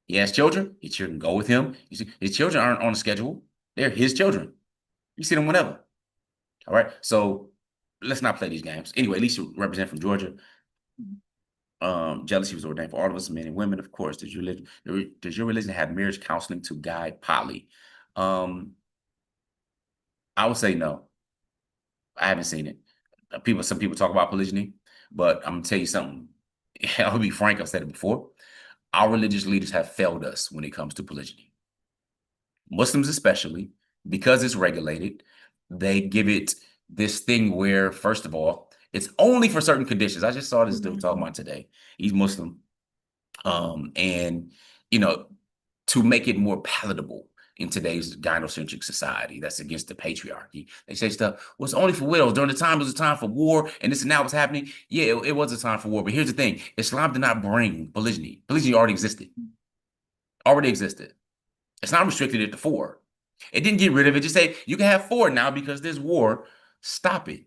He has children. His children go with him. You see, his children aren't on a schedule. They're his children. You see them whenever. All right. So let's not play these games. Anyway, at least you represent from Georgia. Jealousy was ordained for all of us, men and women, of course. Does your religion have marriage counseling to guide poly? I would say no. I haven't seen it. Some people talk about polygyny, but I'm gonna tell you something. I'll be frank, I've said it before. Our religious leaders have failed us when it comes to polygyny. Muslims especially, because it's regulated, they give it this thing where, first of all, it's only for certain conditions. I just saw this dude talking about today. He's Muslim. And, to make it more palatable in today's gynocentric society that's against the patriarchy. They say stuff, well, it's only for widows. During the time, it was a time for war, and this and that was happening. Yeah, it was a time for war. But here's the thing. Islam did not bring polygyny. Polygyny already existed. It's not restricted at the 4. It didn't get rid of it. Just say, you can have 4 now because there's war. Stop it.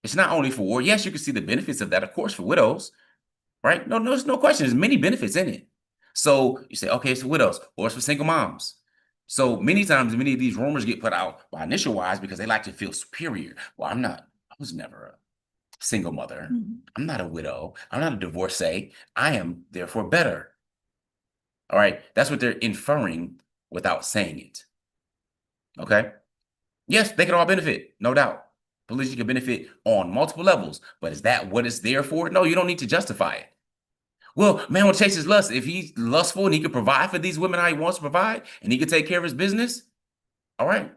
It's not only for war. Yes, you can see the benefits of that, of course, for widows, right? No, there's no question. There's many benefits in it. So you say, okay, it's for widows or it's for single moms. So many times, many of these rumors get put out by initial wives because they like to feel superior. Well, I was never a single mother. I'm not a widow. I'm not a divorcee. I am therefore better. All right. That's what they're inferring without saying it. Okay. Yes, they can all benefit, no doubt. Polygyny can benefit on multiple levels, but is that what it's there for? No, you don't need to justify it. Well, man will chase his lust. If he's lustful and he can provide for these women how he wants to provide, and he can take care of his business, all right.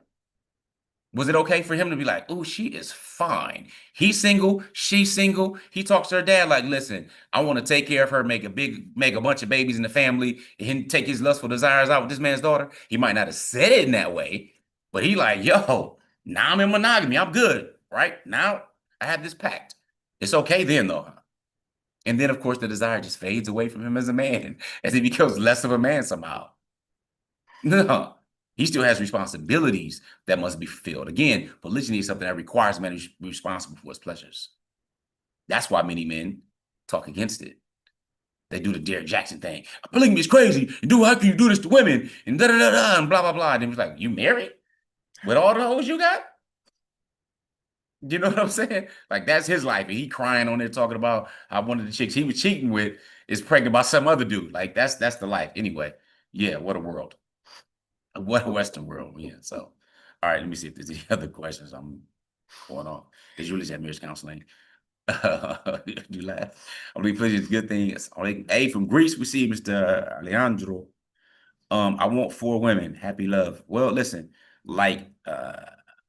Was it okay for him to be like, oh, she is fine. He's single, she's single. He talks to her dad like, listen, I want to take care of her, make a bunch of babies in the family, and take his lustful desires out with this man's daughter. He might not have said it in that way, but he like, yo, now I'm in monogamy. I'm good, right? Now I have this pact. It's okay then, though. And then, of course, the desire just fades away from him as a man, as he becomes less of a man somehow. No, he still has responsibilities that must be fulfilled. Again, polygyny is something that requires a man to be responsible for his pleasures. That's why many men talk against it. They do the Derek Jackson thing. Polygamy is crazy. How can you do this to women? And da-da-da-da, and blah, blah, blah. And it was like, you married? With all the hoes you got? You know what I'm saying? Like, that's his life. And he crying on there talking about how one of the chicks he was cheating with is pregnant by some other dude. Like, that's the life. Anyway, yeah, what a world. What a Western world. Yeah, so. All right, let me see if there's any other questions I'm going on. There's usually have marriage counseling. You laugh. I believe pleasure is a good thing. Hey, from Greece, we see Mr. Alejandro. I want 4 women. Happy love. Well, listen, like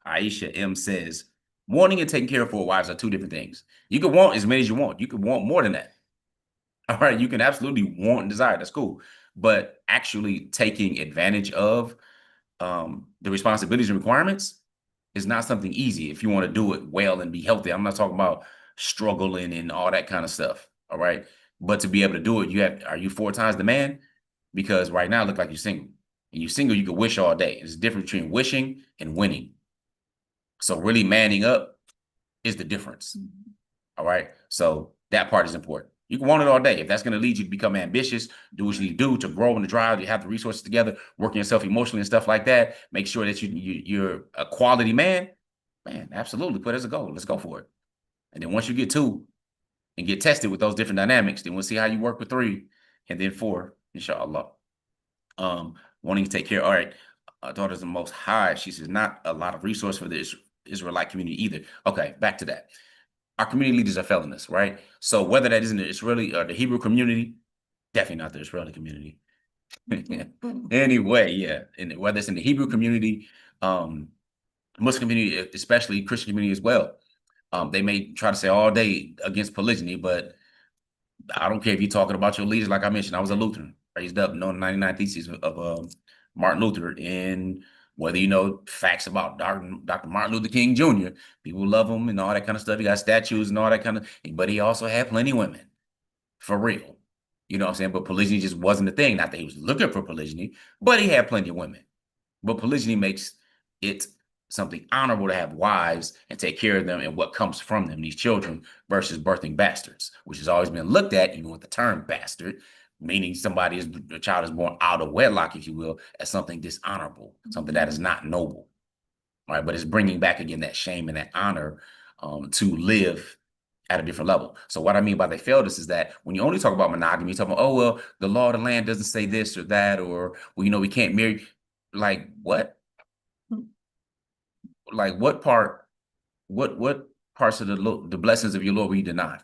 Aisha M says, wanting and taking care of 4 wives are 2 different things. You can want as many as you want. You can want more than that. All right, you can absolutely want and desire. That's cool. But actually taking advantage of the responsibilities and requirements is not something easy if you want to do it well and be healthy. I'm not talking about struggling and all that kind of stuff. All right. But to be able to do it, are you 4 times the man? Because right now it looks like you're single. And you're single, you can wish all day. There's a difference between wishing and winning. So really manning up is the difference. All right. So that part is important. You can want it all day. If that's going to lead you to become ambitious, do what you need to do to grow in the drive, you have the resources together, working yourself emotionally and stuff like that. Make sure that you're a quality man. Man, absolutely. Put it as a goal. Let's go for it. And then once you get 2 and get tested with those different dynamics, then we'll see how you work with 3 and then 4, inshallah. Wanting to take care. All right. Daughters of the Most High. She says, not a lot of resource for the Israelite community either. Okay, back to that. Our community leaders are felonists, right? So whether that is in the Israeli or the Hebrew community, definitely not the Israeli community. Anyway, yeah. And whether it's in the Hebrew community, Muslim community, especially Christian community as well. They may try to say all day against polygyny, but I don't care if you're talking about your leaders. Like I mentioned, I was a Lutheran, raised up knowing 99 Theses of Martin Luther, and whether you know facts about Dr. Martin Luther King Jr., people love him and all that kind of stuff. He got statues and all that kind of, but he also had plenty of women, for real. You know what I'm saying? But polygyny just wasn't a thing. Not that he was looking for polygyny, but he had plenty of women. But polygyny makes it something honorable to have wives and take care of them and what comes from them, these children, versus birthing bastards, which has always been looked at, even with the term bastard, meaning a child is born out of wedlock, if you will, as something dishonorable, something that is not noble. All right, but it's bringing back again that shame and that honor to live at a different level. So what I mean by they failed us is that when you only talk about monogamy, you talk about, oh, well, the law of the land doesn't say this or that, or, well, you know, we can't marry. Like what? Like what parts of the blessings of your Lord we deny?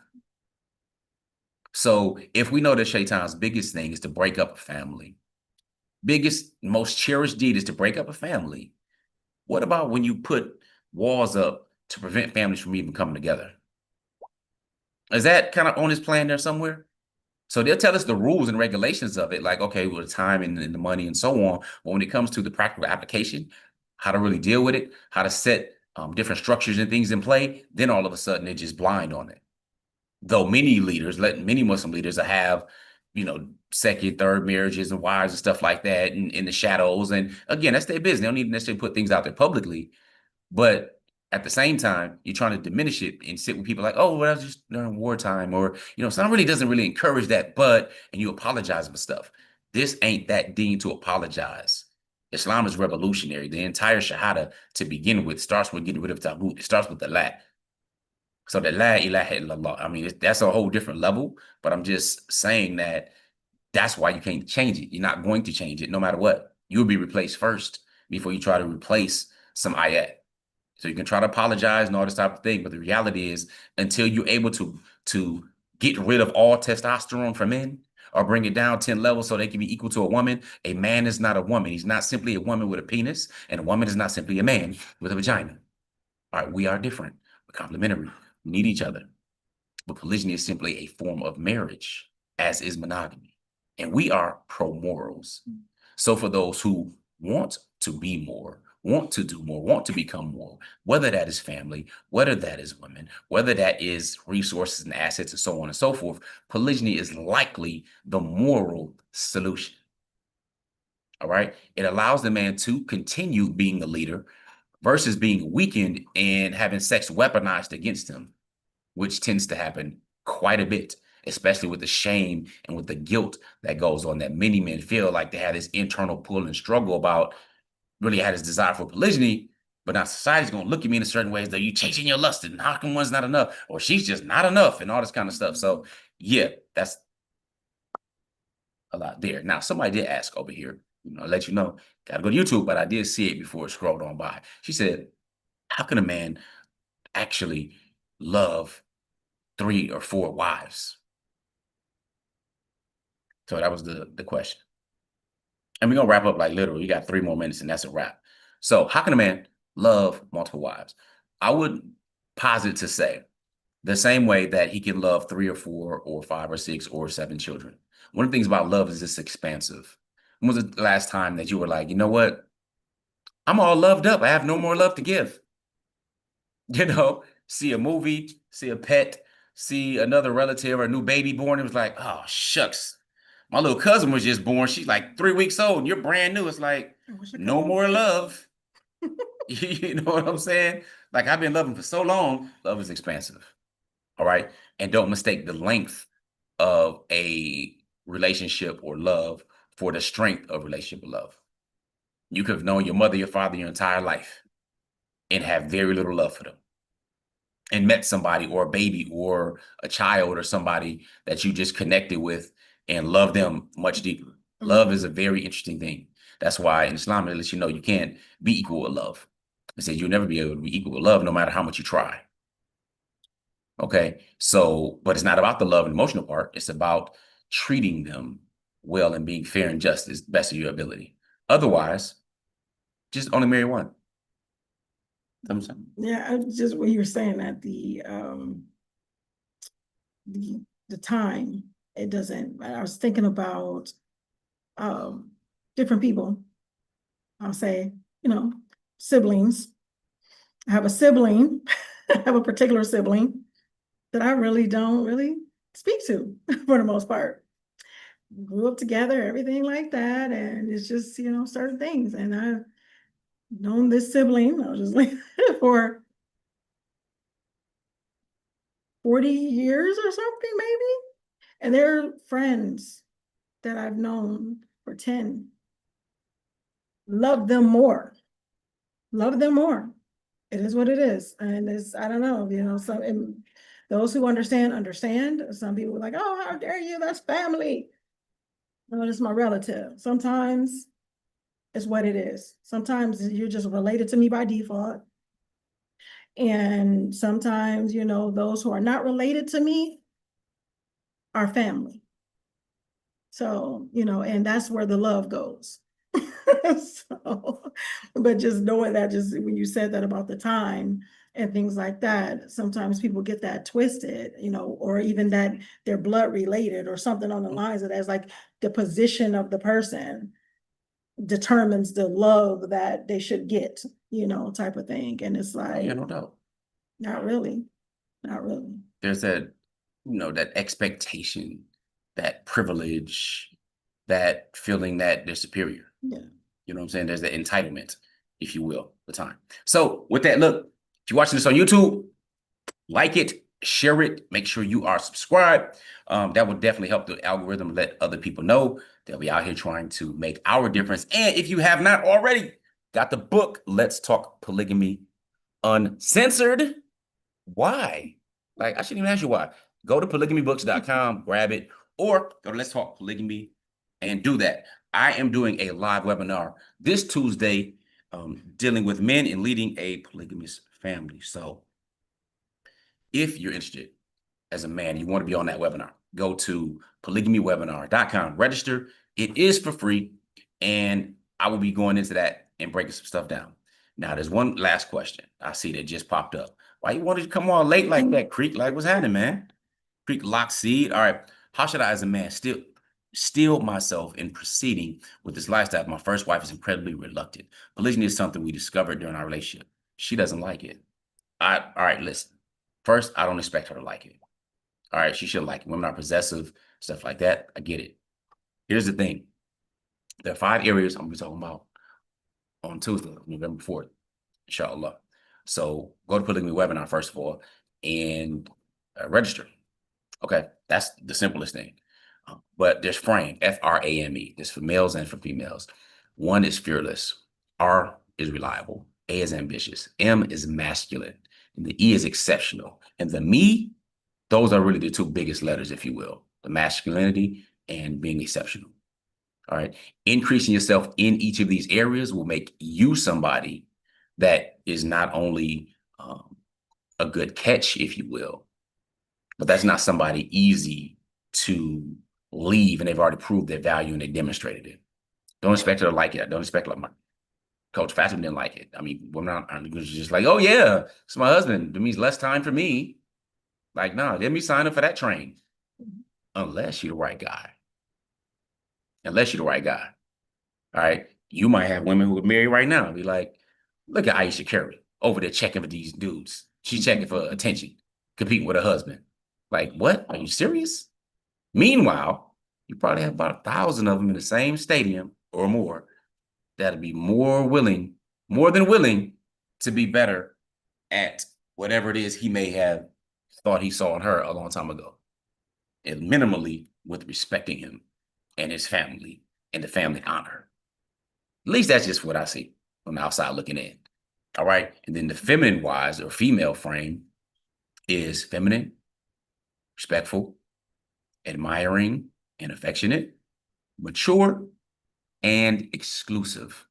So if we know that Shaitan's biggest thing is to break up a family, biggest, most cherished deed is to break up a family, what about when you put walls up to prevent families from even coming together? Is that kind of on his plan there somewhere? So they'll tell us the rules and regulations of it, like, okay, well, the time and the money and so on. But when it comes to the practical application, how to really deal with it, how to set different structures and things in play, then all of a sudden they're just blind on it. Though many Muslim leaders have, you know, second, third marriages and wives and stuff like that in the shadows. And again, that's their business. They don't need to necessarily put things out there publicly. But at the same time, you're trying to diminish it and sit with people like, oh, well, that's just during wartime, or, you know, Islam really doesn't really encourage that, and you apologize for stuff. This ain't that deemed to apologize. Islam is revolutionary. The entire Shahada to begin with starts with getting rid of taboo. It starts with the la. So the la ilaha illallah. I mean, that's a whole different level, but I'm just saying that's why you can't change it. You're not going to change it no matter what. You'll be replaced first before you try to replace some ayat. So you can try to apologize and all this type of thing, but the reality is until you're able to get rid of all testosterone from men or bring it down 10 levels so they can be equal to a woman, a man is not a woman. He's not simply a woman with a penis, and a woman is not simply a man with a vagina. All right, we are different. We're complementary. We need each other. But polygyny is simply a form of marriage, as is monogamy. And we are pro-morals. So for those who want to be more, want to do more, want to become more, whether that is family, whether that is women, whether that is resources and assets and so on and so forth, polygyny is likely the moral solution. All right. It allows the man to continue being a leader versus being weakened and having sex weaponized against him, which tends to happen quite a bit, especially with the shame and with the guilt that goes on, that many men feel like they have this internal pull and struggle about. Really had this desire for polygyny, but now society's going to look at me in a certain way as though you chasing your lust and how come one's not enough, or she's just not enough and all this kind of stuff. So yeah, that's a lot there. Now, somebody did ask over here, I'll let you know, got to go to YouTube, but I did see it before it scrolled on by. She said, how can a man actually love 3 or 4 wives? So that was the question. And we're going to wrap up like literally, you got 3 more minutes and that's a wrap. So how can a man love multiple wives? I would posit to say the same way that he can love 3 or 4 or 5 or 6 or 7 children. One of the things about love is it's expansive. When was the last time that you were like, you know what? I'm all loved up. I have no more love to give. You know, see a movie, see a pet, see another relative or a new baby born. It was like, oh, shucks. My little cousin was just born. She's like 3 weeks old and you're brand new. It's like, no more love. You know what I'm saying? Like I've been loving for so long. Love is expansive. All right. And don't mistake the length of a relationship or love for the strength of relationship or love. You could have known your mother, your father your entire life and have very little love for them. and met somebody or a baby or a child or somebody that you just connected with and love them much deeper. Love is a very interesting thing. That's why in Islam, it lets you know you can't be equal with love. It says you'll never be able to be equal with love no matter how much you try. Okay. So, but it's not about the love and emotional part. It's about treating them well and being fair and just as best of your ability. Otherwise, just only marry one. Yeah, I just when you were saying that the time, it doesn't, I was thinking about different people. I'll say, siblings. I have a sibling, I have a particular sibling that I really don't really speak to for the most part. Grew up together, everything like that, and it's just, certain things. And I've known this sibling, I was just like for 40 years or something, maybe. And they're friends that I've known for 10. Love them more. Love them more. It is what it is. And it's, I don't know, those who understand. Some people are like, oh, how dare you? That's family. No, it's my relative. Sometimes it's what it is. Sometimes you're just related to me by default. And sometimes, those who are not related to me are family. So, and that's where the love goes. So, but just knowing that, just when you said that about the time and things like that, sometimes people get that twisted, or even that they're blood related or something on the lines of that. It's like the position of the person determines the love that they should get, type of thing. And it's like, yeah, no doubt. Not really. Not really. There's that, that expectation, that privilege, that feeling that they're superior. Yeah. You know what I'm saying? There's that entitlement, if you will, the time. So with that, look, if you're watching this on YouTube, like it, share it, make sure you are subscribed. That will definitely help the algorithm let other people know that we out here trying to make our difference. And if you have not already got the book, Let's Talk Polygamy Uncensored. Why? Like, I shouldn't even ask you why. Go to polygamybooks.com, grab it, or go to Let's Talk Polygamy and do that. I am doing a live webinar this Tuesday dealing with men and leading a polygamous family. So if you're interested as a man, you want to be on that webinar, go to polygamywebinar.com, register. It is for free, and I will be going into that and breaking some stuff down. Now, there's one last question I see that just popped up. Why you wanted to come on late like that, Creek? Like, what's happening, man? Creek Lockseed. All right. How should I, as a man, steel myself in proceeding with this lifestyle? My first wife is incredibly reluctant. Polygyny is something we discovered during our relationship. She doesn't like it. All right, listen. First, I don't expect her to like it. All right, she should like it. Women are possessive, stuff like that. I get it. Here's the thing. There are 5 areas I'm going to be talking about on Tuesday, November 4th, inshallah. So go to Polygamy Webinar, first of all, and register. Okay, that's the simplest thing. But there's frame, Frame. There's for males and for females. 1 is fearless. R is reliable. A is ambitious. M is masculine. And the E is exceptional. And the me, those are really the 2 biggest letters, if you will. The masculinity and being exceptional. All right. Increasing yourself in each of these areas will make you somebody that is not only a good catch, if you will, but that's not somebody easy to leave, and they've already proved their value and they demonstrated it. Don't expect her to like it. Don't expect like my Coach Fatimah didn't like it. I mean, we're not just like, oh yeah, it's my husband. It means less time for me. Like, no, let me sign up for that train. Unless you're the right guy. Unless you're the right guy. All right. You might have women who would marry right now and be like, look at Aisha Curry over there checking for these dudes. She's checking for attention, competing with her husband. Like, what? Are you serious? Meanwhile, you probably have about 1,000 of them in the same stadium or more that'll be more than willing to be better at whatever it is he may have thought he saw in her a long time ago. And minimally with respecting him and his family and the family honor. At least that's just what I see from the outside looking in. All right. And then the feminine wise or female frame, is feminine, respectful, admiring, and affectionate, mature, and exclusive.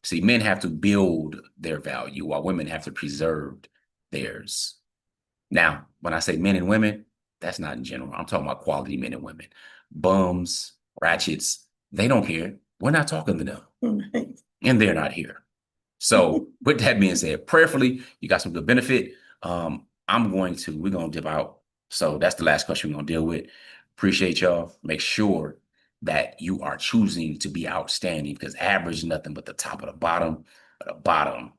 See, men have to build their value while women have to preserve theirs. Now, when I say men and women, that's not in general. I'm talking about quality men and women. Bums, ratchets, they don't care. We're not talking to them. Right. And they're not here. So with that being said, prayerfully, you got some good benefit. We're going to dip out. So that's the last question we're going to deal with. Appreciate y'all. Make sure that you are choosing to be outstanding, because average is nothing but the top of the bottom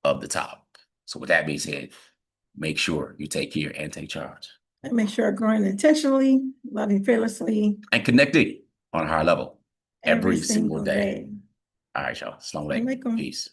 of the top. So with that being said, make sure you take care and take charge. And make sure I'm growing intentionally, loving fearlessly, and connected on a higher level every single day. day. All right, y'all. Assalamu alaikum. Alaikum. Peace.